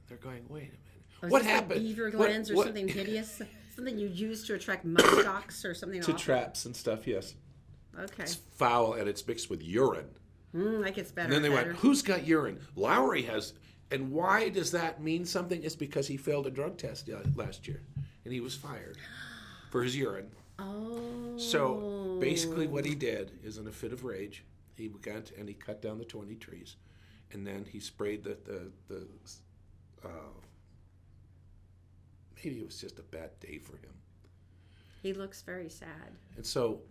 [SPEAKER 1] They're going, wait a minute.
[SPEAKER 3] Was
[SPEAKER 1] What
[SPEAKER 3] this like
[SPEAKER 1] happened?
[SPEAKER 3] beaver glands or
[SPEAKER 1] What-
[SPEAKER 3] something hideous? Something you use to attract muskox or something
[SPEAKER 1] To
[SPEAKER 3] awful?
[SPEAKER 1] traps and stuff, yes.
[SPEAKER 3] Okay.
[SPEAKER 1] It's foul and it's mixed with urine.
[SPEAKER 3] That gets better.
[SPEAKER 1] And then they
[SPEAKER 3] better.
[SPEAKER 1] went, who's got urine? Lowry has. And why does that mean something? It's because he failed a drug test last year. And he was fired for his urine.
[SPEAKER 3] Oh.
[SPEAKER 1] So basically what he did is in a fit of rage, he went and he cut down the 20 trees. And then he sprayed the maybe it was just a bad day for him.
[SPEAKER 3] He looks very sad.
[SPEAKER 1] And so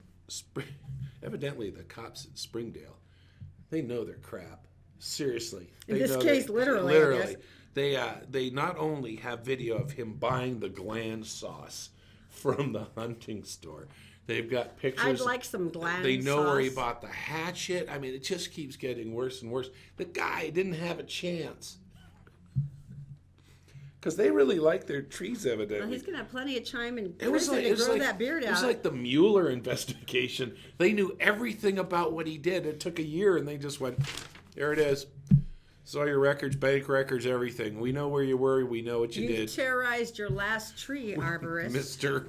[SPEAKER 1] evidently the cops in Springdale, they know their crap. Seriously.
[SPEAKER 3] In
[SPEAKER 1] They
[SPEAKER 3] this
[SPEAKER 1] know
[SPEAKER 3] case,
[SPEAKER 1] that-
[SPEAKER 3] literally, I guess.
[SPEAKER 1] They not only have video of him buying the gland sauce from the hunting store, they've got pictures.
[SPEAKER 3] I'd like some gland
[SPEAKER 1] They know where he
[SPEAKER 3] sauce.
[SPEAKER 1] bought the hatchet. I mean, it just keeps getting worse and worse. The guy didn't have a chance. Because they really like their trees, evidently.
[SPEAKER 3] Well, he's going to have plenty of time in
[SPEAKER 1] It was
[SPEAKER 3] prison
[SPEAKER 1] like
[SPEAKER 3] to grow that beard
[SPEAKER 1] it
[SPEAKER 3] out.
[SPEAKER 1] was like the Mueller investigation. They knew everything about what he did. It took a year, and they just went, "There it is." Saw your records, bank records, everything. We know where you were. We know what you
[SPEAKER 3] You
[SPEAKER 1] did,
[SPEAKER 3] terrorized your last tree, arborist.
[SPEAKER 1] Mister.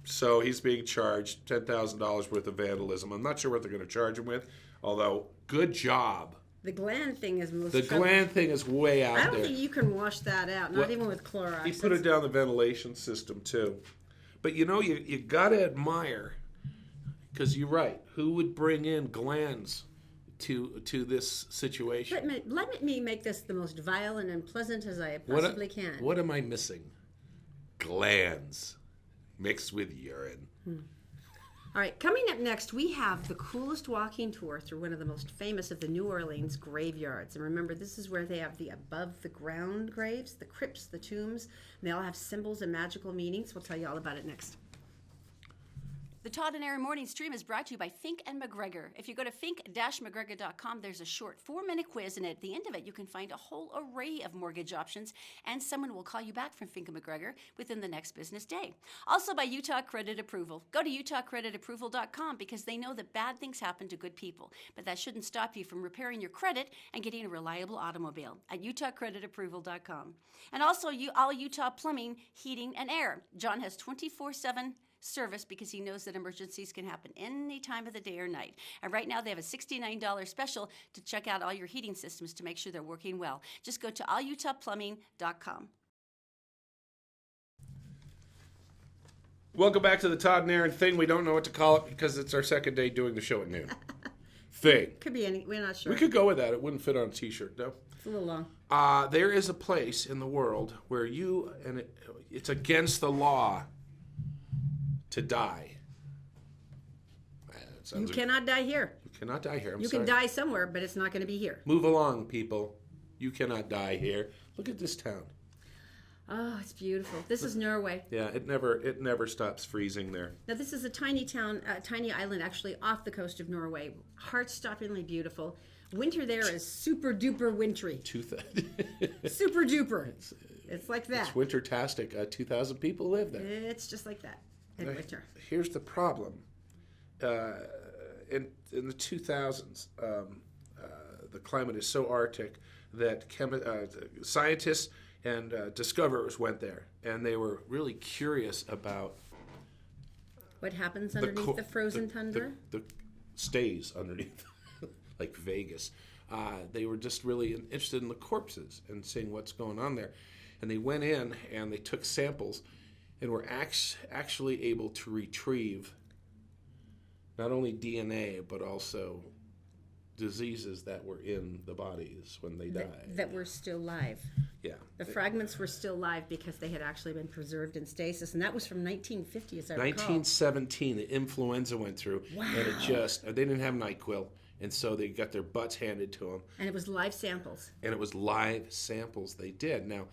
[SPEAKER 1] So he's being charged $10,000 worth of vandalism. I'm not sure what they're going to charge him with, although good job.
[SPEAKER 3] The gland thing is most
[SPEAKER 1] The gland thing is way out
[SPEAKER 3] I don't
[SPEAKER 1] there.
[SPEAKER 3] think you can wash that out, not
[SPEAKER 1] Well,
[SPEAKER 3] even with Clorox.
[SPEAKER 1] He put it down the ventilation system too. But you know, you got to admire, because you're right. Who would bring in glands to this situation?
[SPEAKER 3] Let me make this the most vile and unpleasant as I possibly can.
[SPEAKER 1] What am I missing? Glands mixed with urine.
[SPEAKER 3] All right, coming up next, we have the coolest walking tour through one of the most famous of the New Orleans graveyards. And remember, this is where they have the above-the-ground graves, the crypts, the tombs. And they all have symbols and magical meanings. We'll tell you all about it next.
[SPEAKER 6] The Todd and Erin morning stream is brought to you by Fink and McGregor. If you go to fink-mcgregor.com, there's a short 4-minute quiz, and at the end of it, you can find a whole array of mortgage options, and someone will call you back from Fink and McGregor within the next business day. Also by Utah Credit Approval. Go to utahcreditapproval.com because they know that bad things happen to good people, but that shouldn't stop you from repairing your credit and getting a reliable automobile at utahcreditapproval.com. And also all Utah Plumbing, Heating, and Air. John has 24/7 service because he knows that emergencies can happen any time of the day or night. And right now they have a $69 special to check out all your heating systems to make sure they're working well. Just go to allutahplumbing.com.
[SPEAKER 1] Welcome back to the Todd and Erin thing. We don't know what to call it because it's our second day doing the show at noon. Thing.
[SPEAKER 3] Could be any, we're not sure.
[SPEAKER 1] We could go with that. It wouldn't fit on a t-shirt, though.
[SPEAKER 3] It's a little long.
[SPEAKER 1] There is a place in the world where it's against the law to die.
[SPEAKER 3] You cannot die here.
[SPEAKER 1] You cannot die here.
[SPEAKER 3] You
[SPEAKER 1] sorry.
[SPEAKER 3] can die somewhere, but it's not going to be here.
[SPEAKER 1] Move along, people. You cannot die here. Look at this town.
[SPEAKER 3] Oh, it's beautiful. This is Norway.
[SPEAKER 1] Yeah, it never stops freezing there.
[SPEAKER 3] Now, this is a tiny town, tiny island actually off the coast of Norway. Heart-stoppingly beautiful. Winter there is super duper wintry. Super duper. It's like that.
[SPEAKER 1] It's winter-tastic. 2,000 people live there.
[SPEAKER 3] It's just like that in winter.
[SPEAKER 1] Here's the problem. In the 2000s, the climate is so Arctic that scientists and discoverers went there, and they were really curious about
[SPEAKER 3] what happens underneath the frozen tundra.
[SPEAKER 1] The stays underneath, like Vegas. They were just really interested in the corpses and seeing what's going on there, and they went in and they took samples, and were actually able to retrieve not only DNA but also diseases that were in the bodies when they died.
[SPEAKER 3] That were still live.
[SPEAKER 1] Yeah.
[SPEAKER 3] The fragments were still live because they had actually been preserved in stasis, and that was from 1950, as I recall.
[SPEAKER 1] 1917, the influenza went through,
[SPEAKER 3] Wow.
[SPEAKER 1] And they didn't have NyQuil, and so they got their butts handed to them.
[SPEAKER 3] And it was live samples.
[SPEAKER 1] And it was live samples they did. Now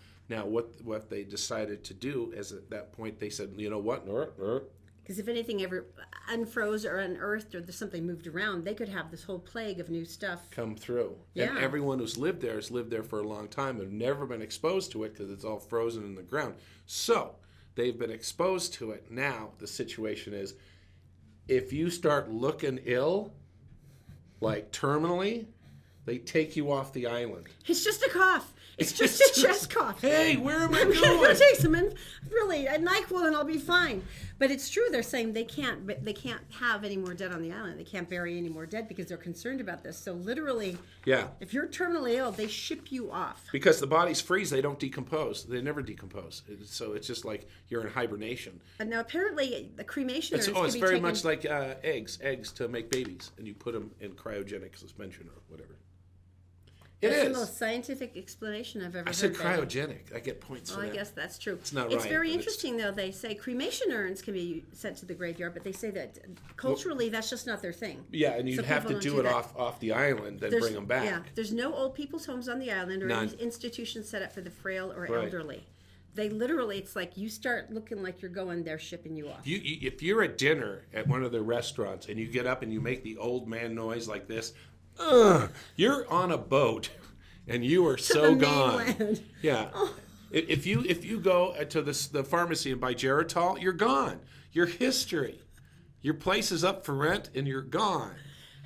[SPEAKER 1] what they decided to do is at that point they said, you know what,
[SPEAKER 3] Because if anything ever unfroze or unearthed or something moved around, they could have this whole plague of new stuff
[SPEAKER 1] come through.
[SPEAKER 3] Yeah.
[SPEAKER 1] And everyone who's lived there has lived there for a long time and never been exposed to it because it's all frozen in the ground. So they've been exposed to it. Now the situation is, if you start looking ill, like terminally, they take you off the island.
[SPEAKER 3] It's just a cough. It's just a chest cough.
[SPEAKER 1] Hey, where am I
[SPEAKER 3] I'm
[SPEAKER 1] going?
[SPEAKER 3] going to take some, really, a NyQuil and I'll be fine. But it's true. They're saying they can't have any more dead on the island. They can't bury any more dead because they're concerned about this. So literally,
[SPEAKER 1] Yeah.
[SPEAKER 3] if you're terminally ill, they ship you off.
[SPEAKER 1] Because the bodies freeze, they don't decompose. They never decompose. So it's just like you're in hibernation.
[SPEAKER 3] And now apparently the cremation
[SPEAKER 1] It's very much like eggs to make babies, and you put them in cryogenic suspension or whatever. It
[SPEAKER 3] That's
[SPEAKER 1] is.
[SPEAKER 3] the most scientific explanation I've ever heard.
[SPEAKER 1] I said
[SPEAKER 3] Ben.
[SPEAKER 1] cryogenic. I get points for
[SPEAKER 3] Well, I
[SPEAKER 1] that.
[SPEAKER 3] guess that's true.
[SPEAKER 1] It's not
[SPEAKER 3] It's
[SPEAKER 1] right,
[SPEAKER 3] very
[SPEAKER 1] but
[SPEAKER 3] interesting, though. They say cremation urns can be sent to the graveyard, but they say that culturally that's just not their thing.
[SPEAKER 1] Yeah, and you'd
[SPEAKER 3] So
[SPEAKER 1] have
[SPEAKER 3] people
[SPEAKER 1] to
[SPEAKER 3] don't
[SPEAKER 1] do it
[SPEAKER 3] that.
[SPEAKER 1] off the island and bring them back.
[SPEAKER 3] Yeah, there's no old people's homes on the island or
[SPEAKER 1] None.
[SPEAKER 3] any institutions set up for the frail or
[SPEAKER 1] Right.
[SPEAKER 3] elderly. They literally, it's like you start looking like you're going, they're shipping you off.
[SPEAKER 1] If you're at dinner at one of the restaurants and you get up and you make the old man noise like this, you're on a boat and you are so
[SPEAKER 3] the
[SPEAKER 1] gone.
[SPEAKER 3] mainland.
[SPEAKER 1] Yeah. If you go to the pharmacy and buy Geritol, you're gone. Your history. Your place is up for rent and you're gone.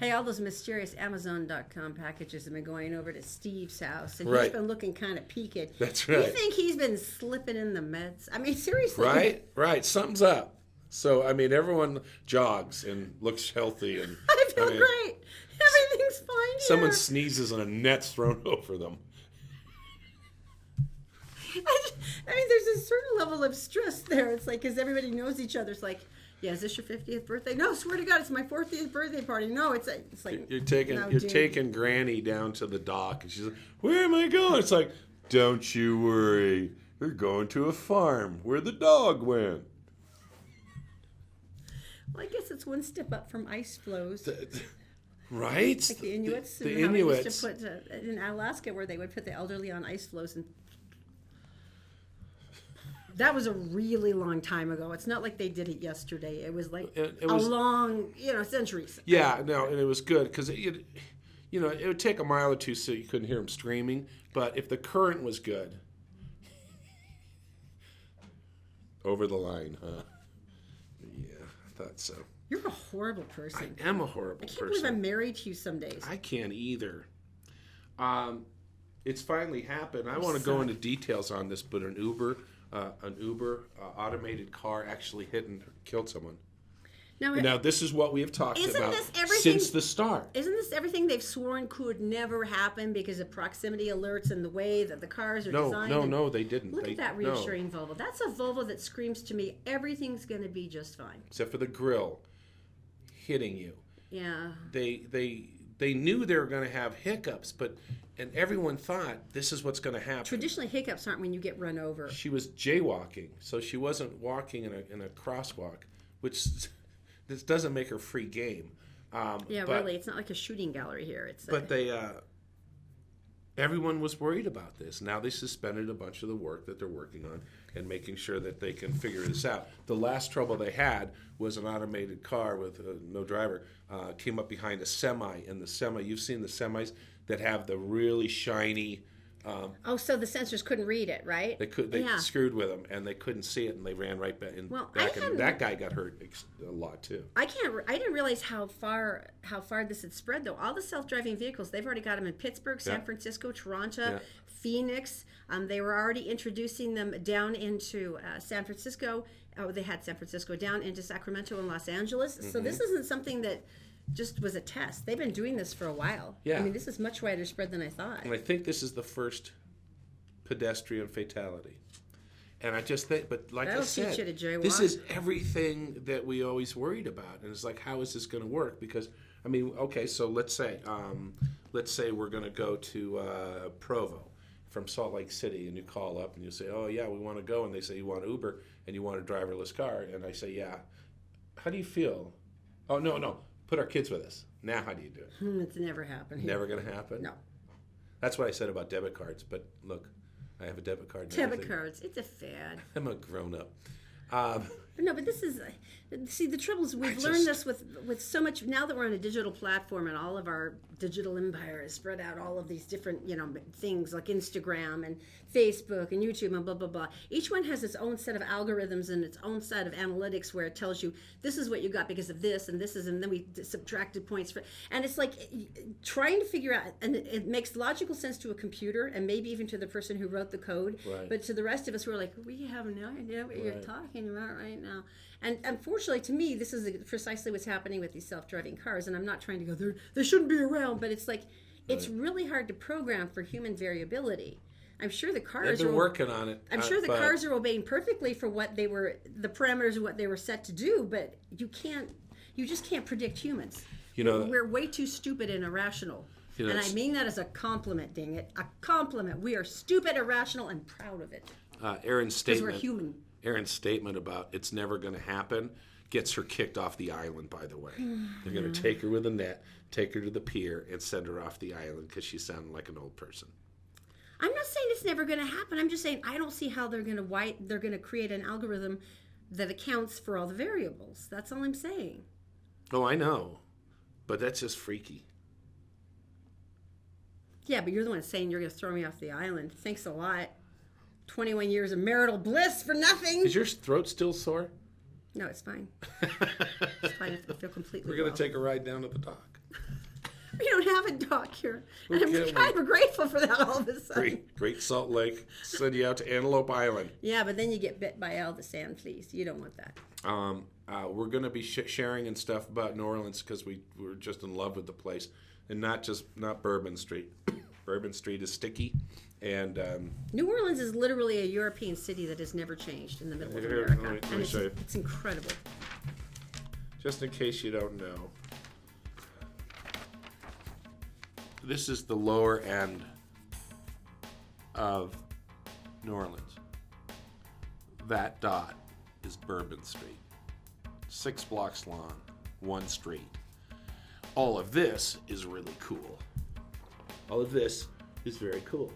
[SPEAKER 3] Hey, all those mysterious Amazon.com packages have been going over to Steve's house, and
[SPEAKER 1] Right.
[SPEAKER 3] he's been looking kind of peaked.
[SPEAKER 1] That's
[SPEAKER 3] You
[SPEAKER 1] right.
[SPEAKER 3] think he's been slipping in the meds? I mean, seriously.
[SPEAKER 1] Right. Something's up. So, I mean, everyone jogs and looks healthy. And
[SPEAKER 3] I feel
[SPEAKER 1] mean,
[SPEAKER 3] great. Everything's fine here.
[SPEAKER 1] Someone sneezes and a net's thrown over them.
[SPEAKER 3] I mean, there's a certain level of stress there. It's like, because everybody knows each other. It's like, yeah, is this your 50th birthday? No, swear to God, it's my 40th birthday party. No, it's like
[SPEAKER 1] You're
[SPEAKER 3] no, dude.
[SPEAKER 1] taking Granny down to the dock, and she's like, "Where am I going?" It's like, "Don't you worry, you're going to a farm where the dog went."
[SPEAKER 3] Well, I guess it's one step up from ice flows.
[SPEAKER 1] Right?
[SPEAKER 3] Like the Inuits.
[SPEAKER 1] The
[SPEAKER 3] and how
[SPEAKER 1] Inuits.
[SPEAKER 3] They used to put in Alaska, where they would put the elderly on ice floes, and that was a really long time ago. It's not like they did it yesterday. It was like
[SPEAKER 1] It was-
[SPEAKER 3] a long, centuries.
[SPEAKER 1] Yeah, no, and it was good because it would take a mile or two so you couldn't hear them screaming. But if the current was good, over the line, huh? Yeah, I thought so.
[SPEAKER 3] You're a horrible person.
[SPEAKER 1] I am a horrible
[SPEAKER 3] I can't
[SPEAKER 1] person.
[SPEAKER 3] believe I'm married to you some days.
[SPEAKER 1] I can't either. It's finally happened. I want to go into details on this, but an Uber automated car actually hit and killed someone. Now, this is what we have talked
[SPEAKER 3] Isn't
[SPEAKER 1] about
[SPEAKER 3] this everything-
[SPEAKER 1] since the start.
[SPEAKER 3] Isn't this everything they've sworn could never happen because of proximity alerts and the way that the cars are designed?
[SPEAKER 1] No, they didn't.
[SPEAKER 3] Look at that reassuring Volvo. That's a Volvo that screams to me, everything's going to be just fine.
[SPEAKER 1] Except for the grill hitting you.
[SPEAKER 3] Yeah.
[SPEAKER 1] They knew they were going to have hiccups, and everyone thought this is what's going to happen.
[SPEAKER 3] Traditionally, hiccups aren't when you get run over.
[SPEAKER 1] She was jaywalking, so she wasn't walking in a crosswalk, which this doesn't make her free game.
[SPEAKER 3] Yeah,
[SPEAKER 1] but,
[SPEAKER 3] really. It's not like a shooting gallery here. It's
[SPEAKER 1] But everyone was worried about this. Now they suspended a bunch of the work that they're working on and making sure that they can figure this out. The last trouble they had was an automated car with no driver came up behind a semi, and the semi, you've seen the semis that have the really shiny.
[SPEAKER 3] so the sensors couldn't read it, right?
[SPEAKER 1] They screwed with them, and they couldn't see it, and they ran right back. And that guy got hurt a lot too.
[SPEAKER 3] I didn't realize how far this had spread though. All the self-driving vehicles, they've already got them in Pittsburgh, San Francisco, Toronto, Phoenix. They were already introducing them down into San Francisco. Oh, they had San Francisco down into Sacramento and Los Angeles. So this isn't something that just was a test. They've been doing this for a while.
[SPEAKER 1] Yeah.
[SPEAKER 3] I mean, this is much wider spread than I thought.
[SPEAKER 1] And I think this is the first pedestrian fatality. And I just think, but like
[SPEAKER 3] That'll
[SPEAKER 1] I said,
[SPEAKER 3] teach you to jaywalk.
[SPEAKER 1] this is everything that we always worried about. And it's like, how is this going to work? Because, I mean, okay, so let's say we're going to go to Provo from Salt Lake City, and you call up and you say, oh, yeah, we want to go. And they say, you want Uber and you want a driverless car. And I say, yeah. How do you feel? Oh, no. Put our kids with us. Now how do you do it?
[SPEAKER 3] It's never happened.
[SPEAKER 1] Never going to happen?
[SPEAKER 3] No.
[SPEAKER 1] That's what I said about debit cards. But look, I have a debit card. and
[SPEAKER 3] Debit
[SPEAKER 1] everything.
[SPEAKER 3] cards, it's a fad.
[SPEAKER 1] I'm a grown-up.
[SPEAKER 3] No, but this is, see, the trouble is we've learned this with so much, now that we're on a digital platform and all of our digital empire is spread out all of these different, things like Instagram and Facebook and YouTube and blah, blah, blah. Each one has its own set of algorithms and its own set of analytics where it tells you this is what you got because of this and this is, and then we subtracted points for, and it's like trying to figure out, and it makes logical sense to a computer and maybe even to the person who wrote the code,
[SPEAKER 1] Right.
[SPEAKER 3] but to the rest of us who are like, we have no idea what you're talking about right now. And unfortunately, to me, this is precisely what's happening with these self-driving cars. And I'm not trying to go, they shouldn't be around, but it's like, it's really hard to program for human variability. I'm sure the cars
[SPEAKER 1] They've been working on it.
[SPEAKER 3] I'm sure the cars are obeying perfectly for what they were, the parameters of what they were set to do, but you just can't predict humans. We're way too stupid and irrational. And I mean that as a compliment, dang it. A compliment. We are stupid, irrational, and proud of it.
[SPEAKER 1] Erin's statement.
[SPEAKER 3] Because we're human.
[SPEAKER 1] Erin's statement about it's never going to happen gets her kicked off the island, by the way. They're going to take her with a net, take her to the pier, and send her off the island because she sounded like an old person.
[SPEAKER 3] I'm not saying it's never going to happen. I'm just saying I don't see how they're going to create an algorithm that accounts for all the variables. That's all I'm saying.
[SPEAKER 1] Oh, I know. But that's just freaky.
[SPEAKER 3] Yeah, but you're the one saying you're going to throw me off the island. Thanks a lot. 21 years of marital bliss for nothing.
[SPEAKER 1] Is your throat still sore?
[SPEAKER 3] No, it's fine. It's fine. I feel completely
[SPEAKER 1] We're going
[SPEAKER 3] well.
[SPEAKER 1] to take a ride down to the dock.
[SPEAKER 3] We don't have a dock here. And
[SPEAKER 1] Okay,
[SPEAKER 3] I'm kind of grateful for that all of a sudden.
[SPEAKER 1] Great Salt Lake. Send you out to Antelope Island.
[SPEAKER 3] Yeah, but then you get bit by all the sand fleas. You don't want that.
[SPEAKER 1] We're going to be sharing and stuff about New Orleans because we're just in love with the place. And not Bourbon Street. Bourbon Street is sticky. And
[SPEAKER 3] New Orleans is literally a European city that has never changed in the middle of
[SPEAKER 1] Here,
[SPEAKER 3] America.
[SPEAKER 1] let me
[SPEAKER 3] And
[SPEAKER 1] show you.
[SPEAKER 3] it's incredible.
[SPEAKER 1] just in case you don't know, this is the lower end of New Orleans. That dot is Bourbon Street. 6 blocks long, 1 street. All of this is really cool. All of this is very cool.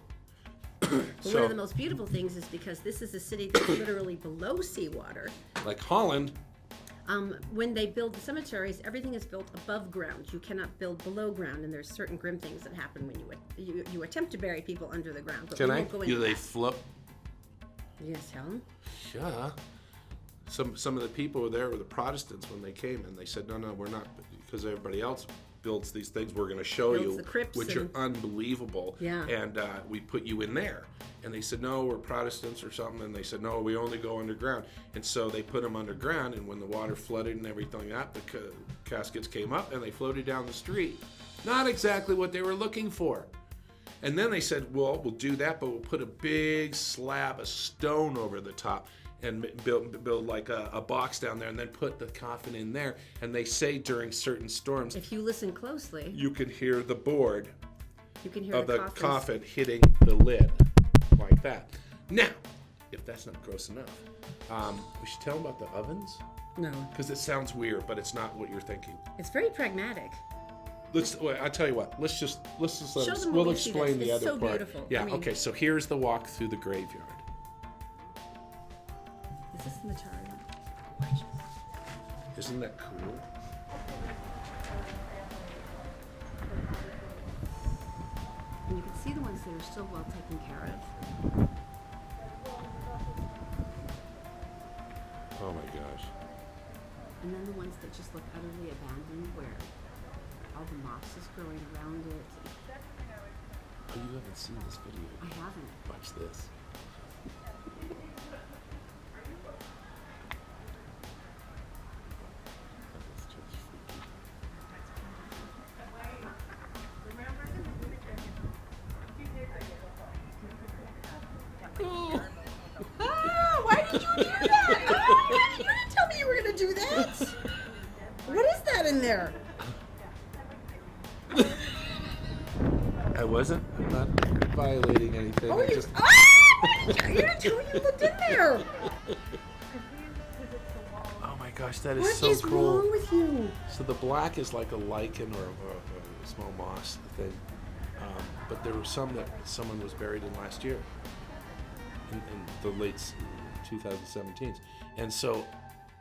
[SPEAKER 3] But one of the most beautiful things is because this is a city that's literally below seawater.
[SPEAKER 1] Like Holland,
[SPEAKER 3] When they build the cemeteries, everything is built above ground. You cannot build below ground, and there's certain grim things that happen when you attempt to bury people under the ground. But
[SPEAKER 1] can
[SPEAKER 3] we
[SPEAKER 1] I?
[SPEAKER 3] won't go into
[SPEAKER 1] Do they
[SPEAKER 3] that.
[SPEAKER 1] float?
[SPEAKER 3] Yes, Helen.
[SPEAKER 1] Yeah. Some of the people were there were the Protestants when they came, and they said, no, we're not, because everybody else builds these things. We're going to show
[SPEAKER 3] Builds
[SPEAKER 1] you,
[SPEAKER 3] the crypts
[SPEAKER 1] which are
[SPEAKER 3] and-
[SPEAKER 1] unbelievable.
[SPEAKER 3] Yeah.
[SPEAKER 1] And we put you in there. And they said, no, we're Protestants or something. And they said, no, we only go underground. And so they put them underground, and when the water flooded and everything up, the caskets came up, and they floated down the street. Not exactly what they were looking for. And then they said, well, we'll do that, but we'll put a big slab of stone over the top and build like a box down there and then put the coffin in there. And they say during certain storms,
[SPEAKER 3] If you listen closely,
[SPEAKER 1] you can hear the board
[SPEAKER 3] you can hear
[SPEAKER 1] of the
[SPEAKER 3] coffins.
[SPEAKER 1] coffin hitting the lid like that. Now, if that's not gross enough, we should tell them about the ovens
[SPEAKER 3] No,
[SPEAKER 1] because it sounds weird, but it's not what you're thinking.
[SPEAKER 3] it's very pragmatic.
[SPEAKER 1] I'll tell you what. Let's just let
[SPEAKER 3] Show
[SPEAKER 1] us.
[SPEAKER 3] them
[SPEAKER 1] We'll
[SPEAKER 3] what we see
[SPEAKER 1] explain
[SPEAKER 3] that's-
[SPEAKER 1] the
[SPEAKER 3] it's
[SPEAKER 1] other
[SPEAKER 3] so
[SPEAKER 1] part.
[SPEAKER 3] beautiful.
[SPEAKER 1] Yeah.
[SPEAKER 3] I mean-
[SPEAKER 1] Okay. So here's the walk through the graveyard.
[SPEAKER 3] Is this in the chart?
[SPEAKER 1] Isn't that cool?
[SPEAKER 3] And you can see the ones that are still well taken care of.
[SPEAKER 1] Oh my gosh.
[SPEAKER 3] And then the ones that just look utterly abandoned, where all the moss is growing around it.
[SPEAKER 1] Oh, you haven't seen this video.
[SPEAKER 3] I haven't.
[SPEAKER 1] Watch this. That is just freaky.
[SPEAKER 3] Why did you do that? Oh, you didn't tell me you were going to do that. What is that in there?
[SPEAKER 1] I wasn't. I'm not violating anything.
[SPEAKER 3] Oh,
[SPEAKER 1] I
[SPEAKER 3] you.
[SPEAKER 1] just-
[SPEAKER 3] You didn't tell me you looked in there.
[SPEAKER 1] Oh my gosh, that is
[SPEAKER 3] What
[SPEAKER 1] so
[SPEAKER 3] is
[SPEAKER 1] cool.
[SPEAKER 3] wrong with you?
[SPEAKER 1] So the black is like a lichen or a small moss thing, but there were some that someone was buried in last year, in the late 2017s, and so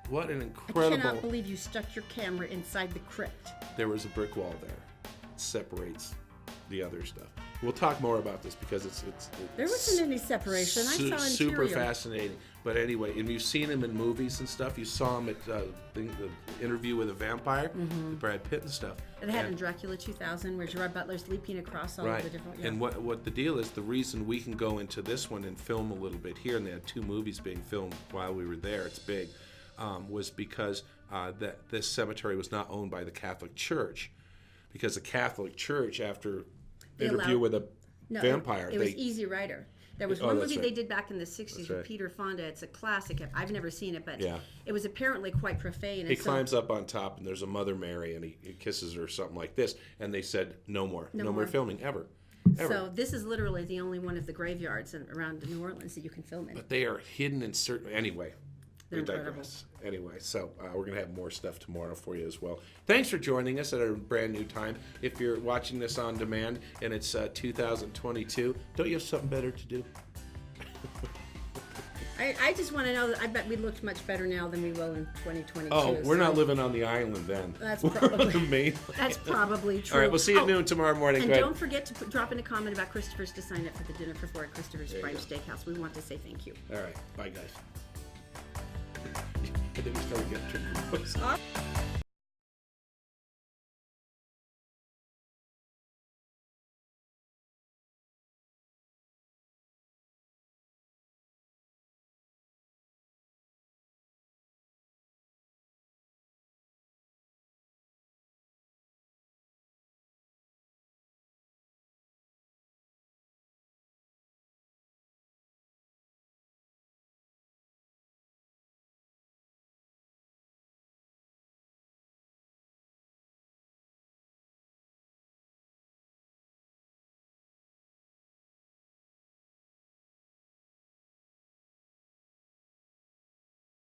[SPEAKER 1] what an
[SPEAKER 3] I
[SPEAKER 1] incredible!
[SPEAKER 3] cannot believe you stuck your camera inside the crypt.
[SPEAKER 1] There was a brick wall there, it separates the other stuff. We'll talk more about this because it's
[SPEAKER 3] There wasn't any separation. I saw
[SPEAKER 1] super
[SPEAKER 3] interior.
[SPEAKER 1] fascinating. But anyway, and you've seen him in movies and stuff. You saw him at the Interview with a Vampire, with Brad Pitt and stuff.
[SPEAKER 3] It had
[SPEAKER 1] And-
[SPEAKER 3] in Dracula 2000 where Gerard Butler's leaping across all of the different. Yeah.
[SPEAKER 1] And what the deal is, the reason we can go into this one and film a little bit here, and they had 2 movies being filmed while we were there, it's big, was because that this cemetery was not owned by the Catholic Church. Because the Catholic Church, after
[SPEAKER 3] They
[SPEAKER 1] Interview
[SPEAKER 3] allowed-
[SPEAKER 1] with a
[SPEAKER 3] No,
[SPEAKER 1] Vampire,
[SPEAKER 3] It was Easy Rider. There was
[SPEAKER 1] Oh,
[SPEAKER 3] one
[SPEAKER 1] that's
[SPEAKER 3] movie
[SPEAKER 1] right.
[SPEAKER 3] they did back in the 60s
[SPEAKER 1] That's
[SPEAKER 3] with
[SPEAKER 1] right.
[SPEAKER 3] Peter Fonda. It's a classic. I've never seen it, but
[SPEAKER 1] Yeah.
[SPEAKER 3] it was apparently quite profane.
[SPEAKER 1] he
[SPEAKER 3] And so,
[SPEAKER 1] climbs up on top, and there's a Mother Mary, and he kisses her or something like this. And they said, no more
[SPEAKER 3] more.
[SPEAKER 1] filming, ever.
[SPEAKER 3] so this is literally the only one of the graveyards around New Orleans that you can film in.
[SPEAKER 1] But they are hidden in certain. Anyway,
[SPEAKER 3] They're
[SPEAKER 1] we digress. Anyway, so we're going to have more stuff tomorrow for you as well. Thanks for joining us at a brand new time. If you're watching this on demand and it's 2022, don't you have something better to do?
[SPEAKER 3] I just want to know that I bet we looked much better now than we will in 2022.
[SPEAKER 1] Oh, we're not
[SPEAKER 3] so
[SPEAKER 1] living on the island then.
[SPEAKER 3] That's
[SPEAKER 1] We're on the
[SPEAKER 3] probably-
[SPEAKER 1] mainland.
[SPEAKER 3] That's probably true.
[SPEAKER 1] All right, we'll see you at
[SPEAKER 3] Oh,
[SPEAKER 1] noon tomorrow morning.
[SPEAKER 3] And
[SPEAKER 1] Go ahead.
[SPEAKER 3] don't forget to drop in a comment about Christopher's to sign up for the dinner for 4 at Christopher's
[SPEAKER 1] There you
[SPEAKER 3] Prime
[SPEAKER 1] go.
[SPEAKER 3] Steakhouse. We want to say thank you.
[SPEAKER 1] All right, bye guys. I think we started getting too close.